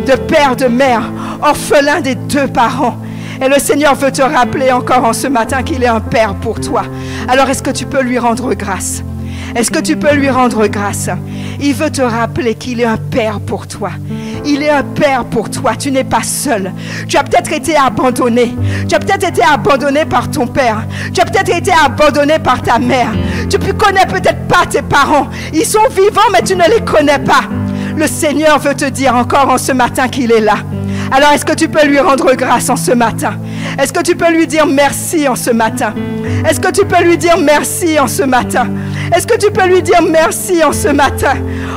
Speaker 1: de père, de mère, orphelin des deux parents. Et le Seigneur veut te rappeler encore en ce matin qu'il est un Père pour toi. Alors, est-ce que tu peux lui rendre grâce? Est-ce que tu peux lui rendre grâce? Il veut te rappeler qu'il est un Père pour toi. Il est un Père pour toi. Tu n'es pas seul. Tu as peut-être été abandonné. Tu as peut-être été abandonné par ton père. Tu as peut-être été abandonné par ta mère. Tu ne connais peut-être pas tes parents. Ils sont vivants, mais tu ne les connais pas. Le Seigneur veut te dire encore en ce matin qu'il est là. Alors, est-ce que tu peux lui rendre grâce en ce matin? Est-ce que tu peux lui dire merci en ce matin? Est-ce que tu peux lui dire merci en ce matin? Est-ce que tu peux lui dire merci en ce matin?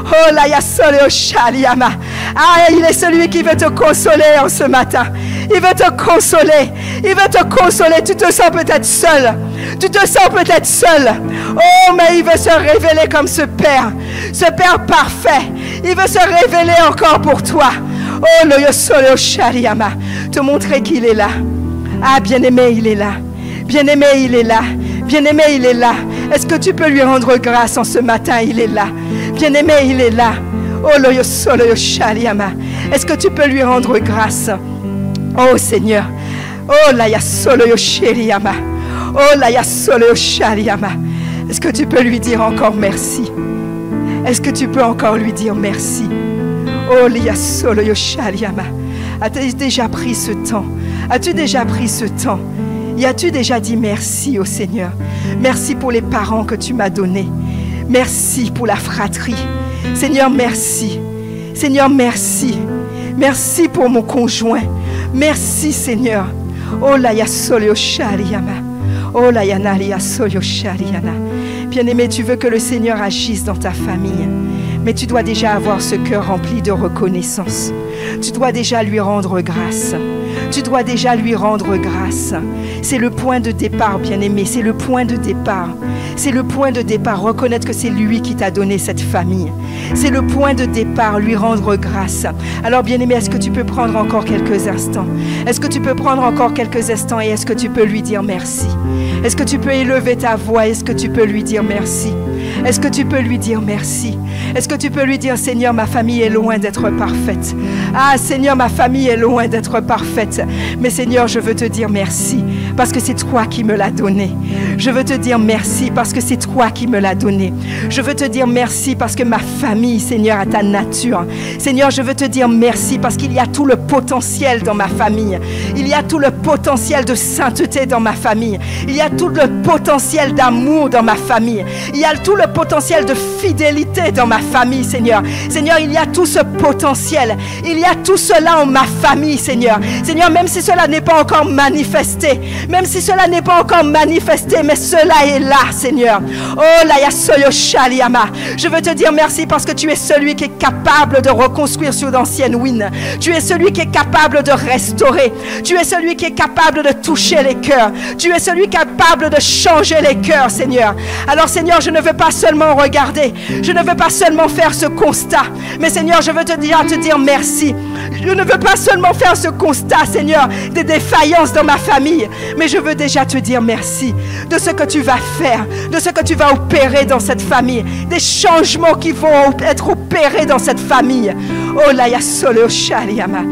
Speaker 1: Oh, la yasole shaliama. Ah, il est celui qui veut te consoler en ce matin. Il veut te consoler. Il veut te consoler. Tu te sens peut-être seul. Tu te sens peut-être seul. Oh, mais il veut se révéler comme ce Père parfait. Il veut se révéler encore pour toi. Oh, le yosolo shaliama. te montrer qu'il est là. Ah, bien-aimé, il est là. Bien-aimé, il est là. Bien-aimé, il est là. Est-ce que tu peux lui rendre grâce en ce matin? Il est là. Bien-aimé, il est là. Oh, loyo solo yo shaliama. Est-ce que tu peux lui rendre grâce? Oh, Seigneur. Oh, la ya solo yo shaliama. Oh, la ya solo yo shaliama. Est-ce que tu peux lui dire encore merci? Est-ce que tu peux encore lui dire merci? Oh, la ya solo yo shaliama. As-tu déjà pris ce temps? As-tu déjà pris ce temps? Y as-tu déjà dit merci au Seigneur? Merci pour les parents que tu m'as donnés. Merci pour la fratrie. Seigneur, merci. Seigneur, merci. Merci pour mon conjoint. Merci, Seigneur. Oh la ya solio shariama. Oh la ya nalia solio shariana. Bien-aimé, tu veux que le Seigneur agisse dans ta famille. Mais tu dois déjà avoir ce cœur rempli de reconnaissance. Tu dois déjà lui rendre grâce. Tu dois déjà lui rendre grâce. C'est le point de départ, bien-aimé. C'est le point de départ. C'est le point de départ. Reconnaître que c'est lui qui t'a donné cette famille. C'est le point de départ, lui rendre grâce. Alors, bien-aimé, est-ce que tu peux prendre encore quelques instants? Est-ce que tu peux prendre encore quelques instants et est-ce que tu peux lui dire merci? Est-ce que tu peux élever ta voix? Est-ce que tu peux lui dire merci? Est-ce que tu peux lui dire merci? Est-ce que tu peux lui dire, Seigneur, ma famille est loin d'être parfaite. Ah, Seigneur, ma famille est loin d'être parfaite. Mais Seigneur, je veux te dire merci parce que c'est toi qui me l'as donné. Je veux te dire merci parce que c'est toi qui me l'as donné. Je veux te dire merci parce que ma famille, Seigneur, a ta nature. Seigneur, je veux te dire merci parce qu'il y a tout le potentiel dans ma famille. Il y a tout le potentiel de sainteté dans ma famille. Il y a tout le potentiel d'amour dans ma famille. Il y a tout le potentiel de fidélité dans ma famille, Seigneur. Seigneur, il y a tout ce potentiel. Il y a tout cela en ma famille, Seigneur. Seigneur, même si cela n'est pas encore manifesté, même si cela n'est pas encore manifesté, mais cela est là, Seigneur. Oh, la yasoyo shaliama. Je veux te dire merci parce que tu es celui qui est capable de reconstruire sur d'anciennes ruines. Tu es celui qui est capable de restaurer. Tu es celui qui est capable de toucher les cœurs. Tu es celui capable de changer les cœurs, Seigneur. Alors, Seigneur, je ne veux pas seulement regarder. Je ne veux pas seulement faire ce constat. Mais, Seigneur, je veux te dire merci. Je ne veux pas seulement faire ce constat, Seigneur, des défaillances dans ma famille. Mais je veux déjà te dire merci de ce que tu vas faire, de ce que tu vas opérer dans cette famille, des changements qui vont être opérés dans cette famille. Oh la ya solo shaliama.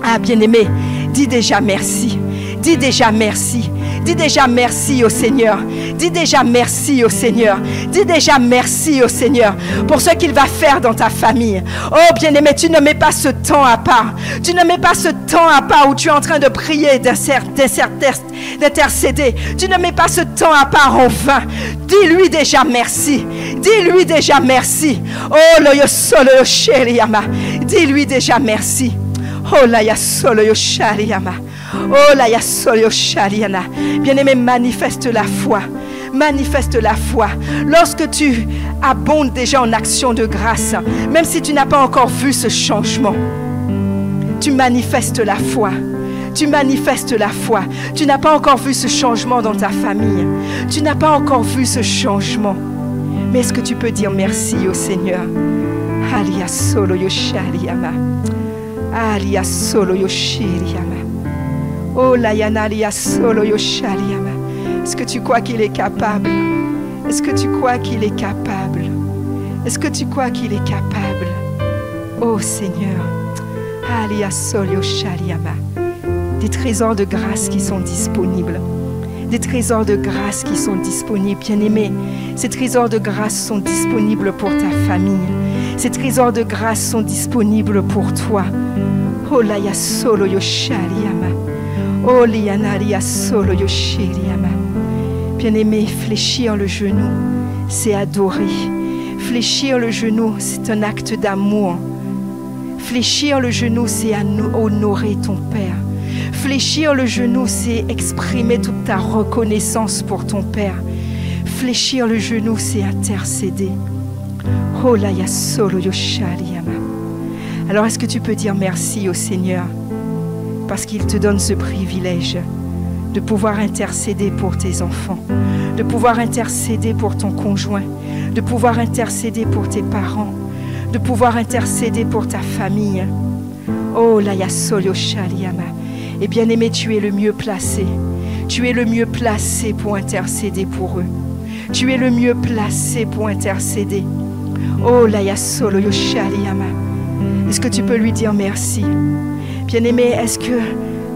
Speaker 1: Ah, bien-aimé, dis déjà merci. Dis déjà merci. Dis déjà merci au Seigneur. Dis déjà merci au Seigneur. Dis déjà merci au Seigneur pour ce qu'il va faire dans ta famille. Oh bien-aimé, tu ne mets pas ce temps à part. Tu ne mets pas ce temps à part où tu es en train de prier, d'intercéder. Tu ne mets pas ce temps à part en vain. Dis-lui déjà merci. Dis-lui déjà merci. Oh lo yo solo yo sheriama. Dis-lui déjà merci. Oh la ya solo yo sheriama. Oh la ya solo yo sheriana. Bien-aimé, manifeste la foi. Manifeste la foi. Lorsque tu abondes déjà en action de grâce, même si tu n'as pas encore vu ce changement, tu manifestes la foi. Tu manifestes la foi. Tu n'as pas encore vu ce changement dans ta famille. Tu n'as pas encore vu ce changement. Mais est-ce que tu peux dire merci au Seigneur? Alia solo yo shariama. Alia solo yo shiriama. Oh la yanalia solo yo shariama. Est-ce que tu crois qu'il est capable? Est-ce que tu crois qu'il est capable? Est-ce que tu crois qu'il est capable? Oh Seigneur. Alia solo yo shariama. Des trésors de grâce qui sont disponibles. Des trésors de grâce qui sont disponibles. Bien-aimés, ces trésors de grâce sont disponibles pour ta famille. Ces trésors de grâce sont disponibles pour toi. Oh la ya solo yo shariama. Oh lianaria solo yo shiriama. Bien-aimé, fléchir le genou, c'est adorer. Fléchir le genou, c'est un acte d'amour. Fléchir le genou, c'est honorer ton Père. Fléchir le genou, c'est exprimer toute ta reconnaissance pour ton Père. Fléchir le genou, c'est intercéder. Oh la ya solo yo shariama. Alors est-ce que tu peux dire merci au Seigneur parce qu'il te donne ce privilège de pouvoir intercéder pour tes enfants, de pouvoir intercéder pour ton conjoint, de pouvoir intercéder pour tes parents, de pouvoir intercéder pour ta famille. Oh la ya solo shariama. Et bien-aimé, tu es le mieux placé. Tu es le mieux placé pour intercéder pour eux. Tu es le mieux placé pour intercéder. Oh, la yasolo yoshariama. Est-ce que tu peux lui dire merci? Bien-aimé, est-ce que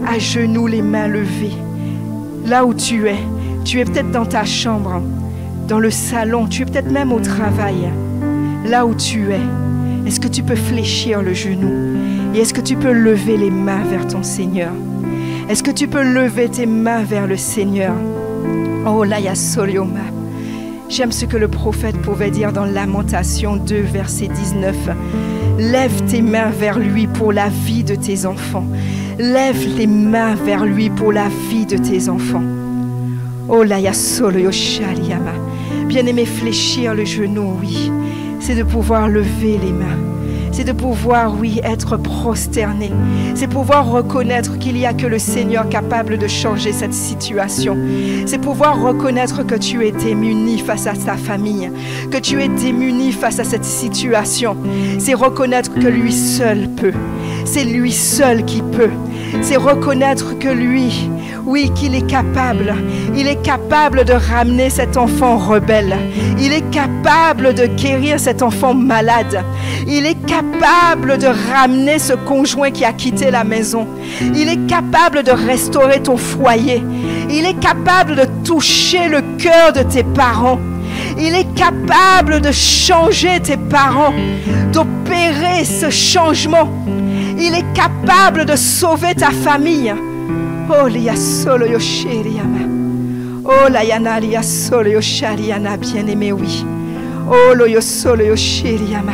Speaker 1: à genoux, les mains levées, là où tu es peut-être dans ta chambre, dans le salon, tu es peut-être même au travail, là où tu es, est-ce que tu peux fléchir le genou? Et est-ce que tu peux lever les mains vers ton Seigneur? Est-ce que tu peux lever tes mains vers le Seigneur? Oh, la yasolioma. J'aime ce que le prophète pouvait dire dans Lamentation 2, verset 19. Lève tes mains vers lui pour la vie de tes enfants. Lève les mains vers lui pour la vie de tes enfants. Oh, la yasolo yoshariama. Bien-aimé, fléchir le genou, oui, c'est de pouvoir lever les mains. C'est de pouvoir, oui, être prosterné. C'est pouvoir reconnaître qu'il n'y a que le Seigneur capable de changer cette situation. C'est pouvoir reconnaître que tu es démuni face à ta famille, que tu es démuni face à cette situation. C'est reconnaître que lui seul peut. C'est lui seul qui peut. C'est reconnaître que lui, oui, qu'il est capable. Il est capable de ramener cet enfant rebelle. Il est capable de guérir cet enfant malade. Il est capable de ramener ce conjoint qui a quitté la maison. Il est capable de restaurer ton foyer. Il est capable de toucher le cœur de tes parents. Il est capable de changer tes parents, d'opérer ce changement. Il est capable de sauver ta famille. Oh, liya solo yoshiriama. Oh, la yana liya solo yoshariana, bien-aimé, oui. Oh, lo yo solo yoshiriama.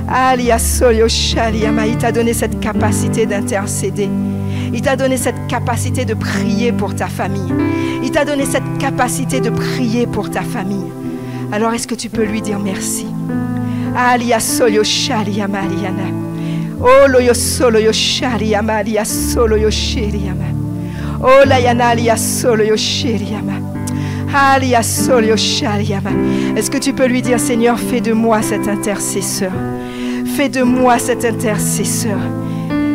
Speaker 1: Ah, liya solo yoshariama. Il t'a donné cette capacité d'intercéder. Il t'a donné cette capacité de prier pour ta famille. Il t'a donné cette capacité de prier pour ta famille. Alors, est-ce que tu peux lui dire merci? Ah, liya solo yoshariama liana. Oh, lo yo solo yoshariama liya solo yoshiriama. Oh, la yana liya solo yoshiriama. Ah, liya solo yoshariama. Est-ce que tu peux lui dire, Seigneur, fais de moi cet intercesseur. Fais de moi cet intercesseur.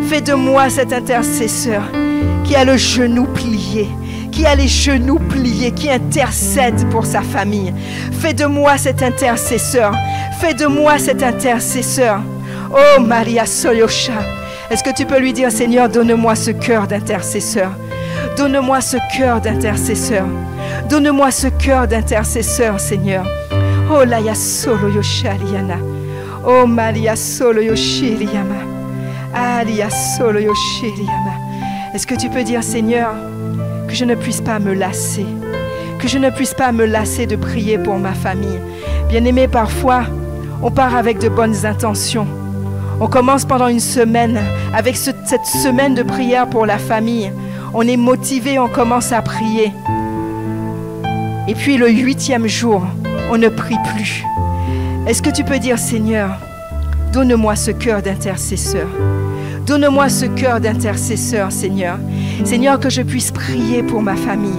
Speaker 1: Fais de moi cet intercesseur qui a le genou plié, qui a les genoux pliés, qui intercède pour sa famille. Fais de moi cet intercesseur. Fais de moi cet intercesseur. Oh, Maria Soyosha. Est-ce que tu peux lui dire, Seigneur, donne-moi ce cœur d'intercesseur. Donne-moi ce cœur d'intercesseur. Donne-moi ce cœur d'intercesseur, Seigneur. Oh, la ya solo yoshariana. Oh, Maria solo yoshiriama. Alia solo yoshiriama. Est-ce que tu peux dire, Seigneur, que je ne puisse pas me lasser, que je ne puisse pas me lasser de prier pour ma famille. Bien-aimé, parfois, on part avec de bonnes intentions. On commence pendant une semaine, avec cette semaine de prière pour la famille. On est motivé, on commence à prier. Et puis le 8e jour, on ne prie plus. Est-ce que tu peux dire, Seigneur, donne-moi ce cœur d'intercesseur. Donne-moi ce cœur d'intercesseur, Seigneur. Seigneur, que je puisse prier pour ma famille.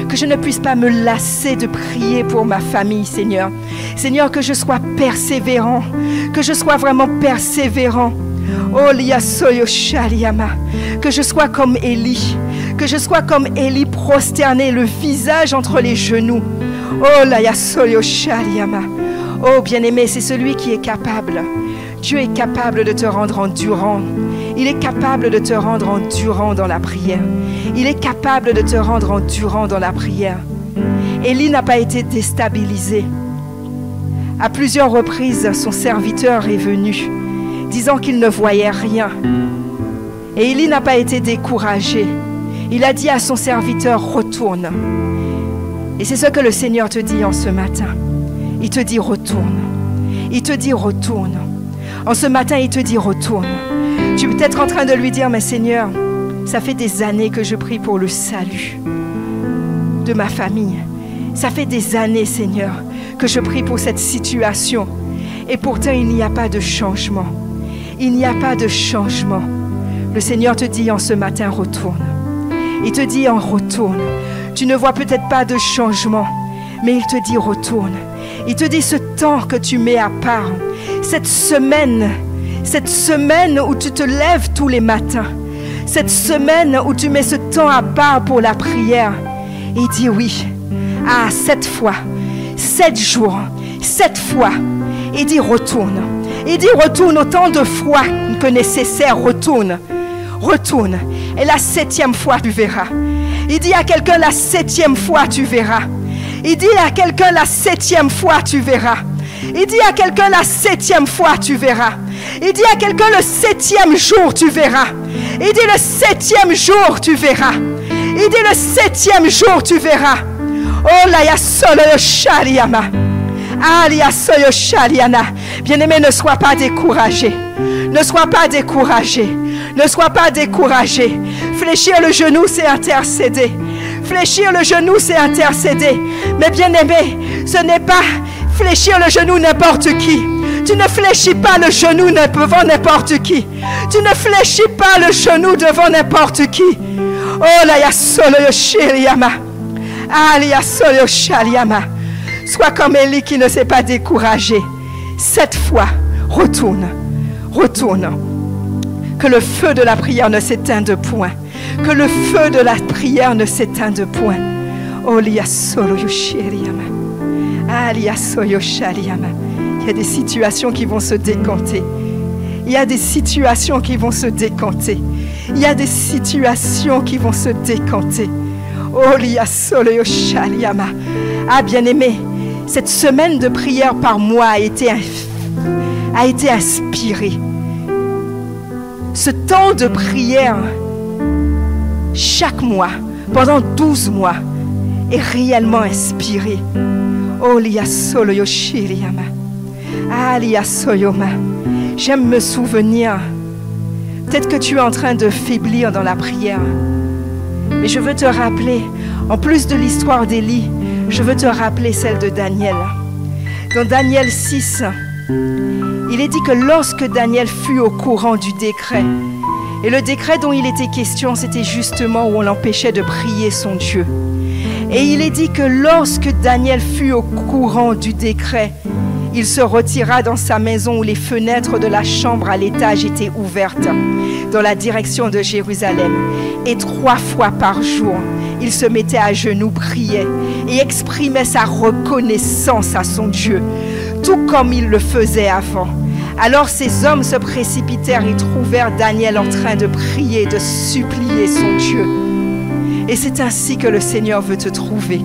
Speaker 1: Que je ne puisse pas me lasser de prier pour ma famille, Seigneur. Seigneur, que je sois persévérant. Que je sois vraiment persévérant. Oh, liya soyo shariama. Que je sois comme Élie. Que je sois comme Élie, prosterné, le visage entre les genoux. Oh, liya soyo shariama. Oh, bien-aimé, c'est celui qui est capable. Dieu est capable de te rendre endurant. Il est capable de te rendre endurant dans la prière. Il est capable de te rendre endurant dans la prière. Élie n'a pas été déstabilisé. À plusieurs reprises, son serviteur est venu, disant qu'il ne voyait rien. Et Élie n'a pas été découragé. Il a dit à son serviteur, retourne. Et c'est ce que le Seigneur te dit en ce matin. Il te dit, retourne. Il te dit, retourne. En ce matin, il te dit, retourne. Tu es peut-être en train de lui dire, mais Seigneur, ça fait des années que je prie pour le salut de ma famille. Ça fait des années, Seigneur, que je prie pour cette situation. Et pourtant, il n'y a pas de changement. Il n'y a pas de changement. Le Seigneur te dit en ce matin, retourne. Il te dit, en retourne. Tu ne vois peut-être pas de changement, mais il te dit, retourne. Il te dit, ce temps que tu mets à part, cette semaine où tu te lèves tous les matins, Cette semaine où tu mets ce temps à part pour la prière. Et dis oui. 7 fois, 7 jours, 7 fois. Et dis retourne. Et dis retourne autant de fois que nécessaire. Retourne. Retourne. Et la 7e fois, tu verras. Il dit à quelqu'un la 7e fois, tu verras. Il dit à quelqu'un la 7e fois, tu verras. Il dit à quelqu'un la 7e fois, tu verras. Il dit à quelqu'un le 7e jour, tu verras. Il dit le 7e jour, tu verras. Il dit le 7e jour, tu verras. Oh la ya solo yo shariama. Alia soyo shariana. Bien-aimé, ne sois pas découragé. Ne sois pas découragé. Ne sois pas découragé. Fléchir le genou, c'est intercéder. Fléchir le genou, c'est intercéder. Mais bien-aimé, ce n'est pas fléchir le genou n'importe qui. Tu ne fléchis pas le genou devant n'importe qui. Tu ne fléchis pas le genou devant n'importe qui. Oh la ya solo yo shiriama. Alia solo shariama. Sois comme Élie qui ne s'est pas découragé. 7 fois, retourne. Retourne. Que le feu de la prière ne s'éteigne point. Que le feu de la prière ne s'éteigne point. Oh, lia solo yoshiriama. Ah, lia soyo shariama. Il y a des situations qui vont se décanter. Il y a des situations qui vont se décanter. Il y a des situations qui vont se décanter. Oh, lia solo yoshariama. Ah, bien-aimé, cette semaine de prière par mois a été inspirée. Ce temps de prière, chaque mois, pendant 12 mois, est réellement inspiré. Oh, lia solo yoshiriama. Ah, lia soyoma. J'aime me souvenir. Peut-être que tu es en train de faiblir dans la prière. Mais je veux te rappeler, en plus de l'histoire d'Élie, je veux te rappeler celle de Daniel. Dans Daniel 6, il est dit que lorsque Daniel fut au courant du décret, et le décret dont il était question, c'était justement où on l'empêchait de prier son Dieu. Et il est dit que lorsque Daniel fut au courant du décret, il se retira dans sa maison où les fenêtres de la chambre à l'étage étaient ouvertes dans la direction de Jérusalem. Et 3 fois par jour, il se mettait à genoux, priait et exprimait sa reconnaissance à son Dieu, tout comme il le faisait avant. Alors ces hommes se précipitèrent et trouvèrent Daniel en train de prier, de supplier son Dieu. Et c'est ainsi que le Seigneur veut te trouver.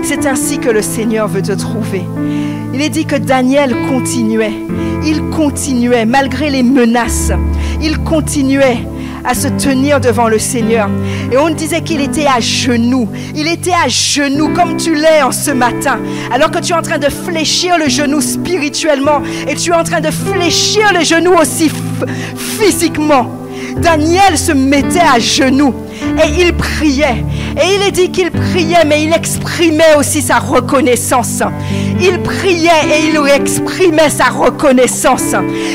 Speaker 1: C'est ainsi que le Seigneur veut te trouver. Il est dit que Daniel continuait. Il continuait, malgré les menaces. Il continuait à se tenir devant le Seigneur. Et on disait qu'il était à genoux. Il était à genoux comme tu l'es en ce matin. Alors que tu es en train de fléchir le genou spirituellement et tu es en train de fléchir le genou aussi physiquement. Daniel se mettait à genoux et il priait. Et il est dit qu'il priait, mais il exprimait aussi sa reconnaissance. Il priait et il exprimait sa reconnaissance.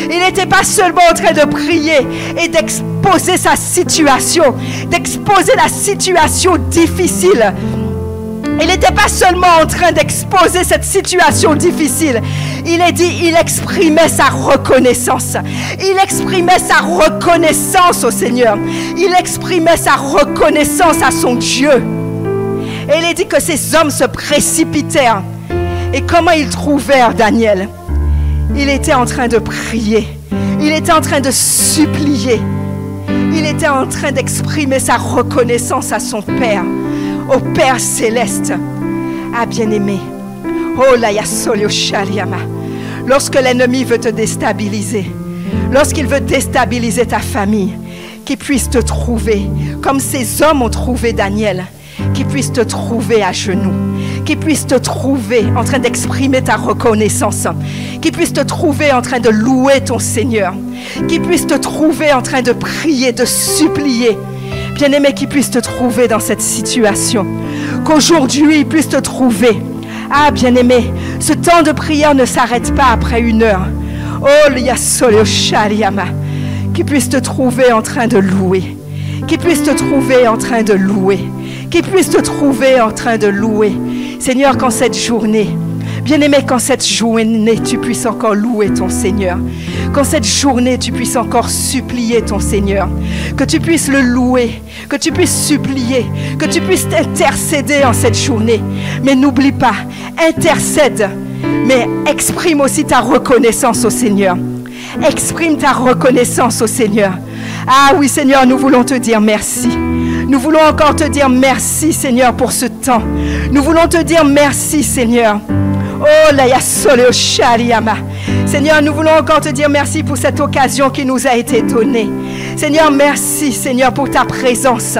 Speaker 1: Il n'était pas seulement en train de prier et d'exposer sa situation, d'exposer la situation difficile. Il n'était pas seulement en train d'exposer cette situation difficile. Il est dit, il exprimait sa reconnaissance. Il exprimait sa reconnaissance au Seigneur. Il exprimait sa reconnaissance à son Dieu. Et il est dit que ces hommes se précipitèrent. Et comment ils trouvèrent Daniel? Il était en train de prier. Il était en train de supplier. Il était en train d'exprimer sa reconnaissance à son Père. Au Père céleste. Ah, bien-aimé. Oh la yasolio shariama. Lorsque l'ennemi veut te déstabiliser, lorsqu'il veut déstabiliser ta famille, qu'il puisse te trouver, comme ces hommes ont trouvé Daniel, qu'il puisse te trouver à genoux, qu'il puisse te trouver en train d'exprimer ta reconnaissance, qu'il puisse te trouver en train de louer ton Seigneur, qu'il puisse te trouver en train de prier, de supplier. Bien-aimé, qu'il puisse te trouver dans cette situation. Qu'aujourd'hui, il puisse te trouver. Ah, bien-aimé, ce temps de prière ne s'arrête pas après 1 heure. Oh, liasolo shariama. Qu'il puisse te trouver en train de louer. Qu'il puisse te trouver en train de louer. Qu'il puisse te trouver en train de louer. Seigneur, qu'en cette journée, Bien-aimé, qu'en cette journée, tu puisses encore louer ton Seigneur. Qu'en cette journée, tu puisses encore supplier ton Seigneur. Que tu puisses le louer, que tu puisses supplier, que tu puisses intercéder en cette journée. Mais n'oublie pas, intercède, mais exprime aussi ta reconnaissance au Seigneur. Exprime ta reconnaissance au Seigneur. Ah oui, Seigneur, nous voulons te dire merci. Nous voulons encore te dire merci, Seigneur, pour ce temps. Nous voulons te dire merci, Seigneur. Oh, la yasole shariama. Seigneur, nous voulons encore te dire merci pour cette occasion qui nous a été donnée. Seigneur, merci, Seigneur, pour ta présence.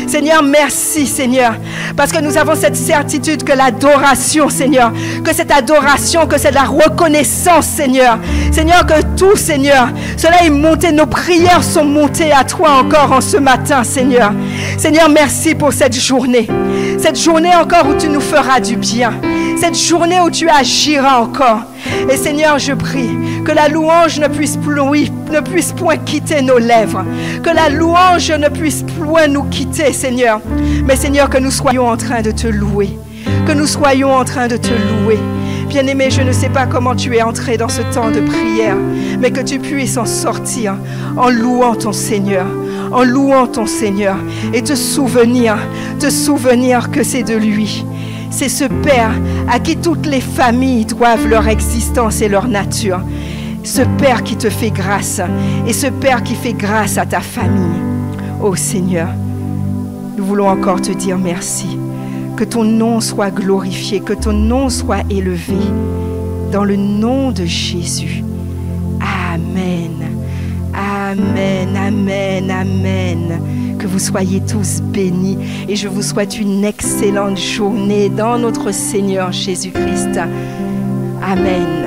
Speaker 1: Seigneur, merci, Seigneur, parce que nous avons cette certitude que l'adoration, Seigneur, que cette adoration, que c'est la reconnaissance, Seigneur. Seigneur, que tout, Seigneur, cela est monté, nos prières sont montées à toi encore en ce matin, Seigneur. Seigneur, merci pour cette journée encore où tu nous feras du bien. Cette journée où tu agiras encore. Et Seigneur, je prie que la louange ne puisse point quitter nos lèvres. Que la louange ne puisse point nous quitter, Seigneur. Mais Seigneur, que nous soyons en train de te louer. Que nous soyons en train de te louer. Bien-aimé, je ne sais pas comment tu es entré dans ce temps de prière, mais que tu puisses en sortir en louant ton Seigneur. En louant ton Seigneur. Et te souvenir que c'est de lui. C'est ce Père à qui toutes les familles doivent leur existence et leur nature. Ce Père qui te fait grâce et ce Père qui fait grâce à ta famille. Oh Seigneur, nous voulons encore te dire merci. Que ton nom soit glorifié, que ton nom soit élevé. Dans le nom de Jésus. Amen. Amen, amen, amen. Que vous soyez tous bénis et je vous souhaite une excellente journée dans notre Seigneur Jésus-Christ. Amen.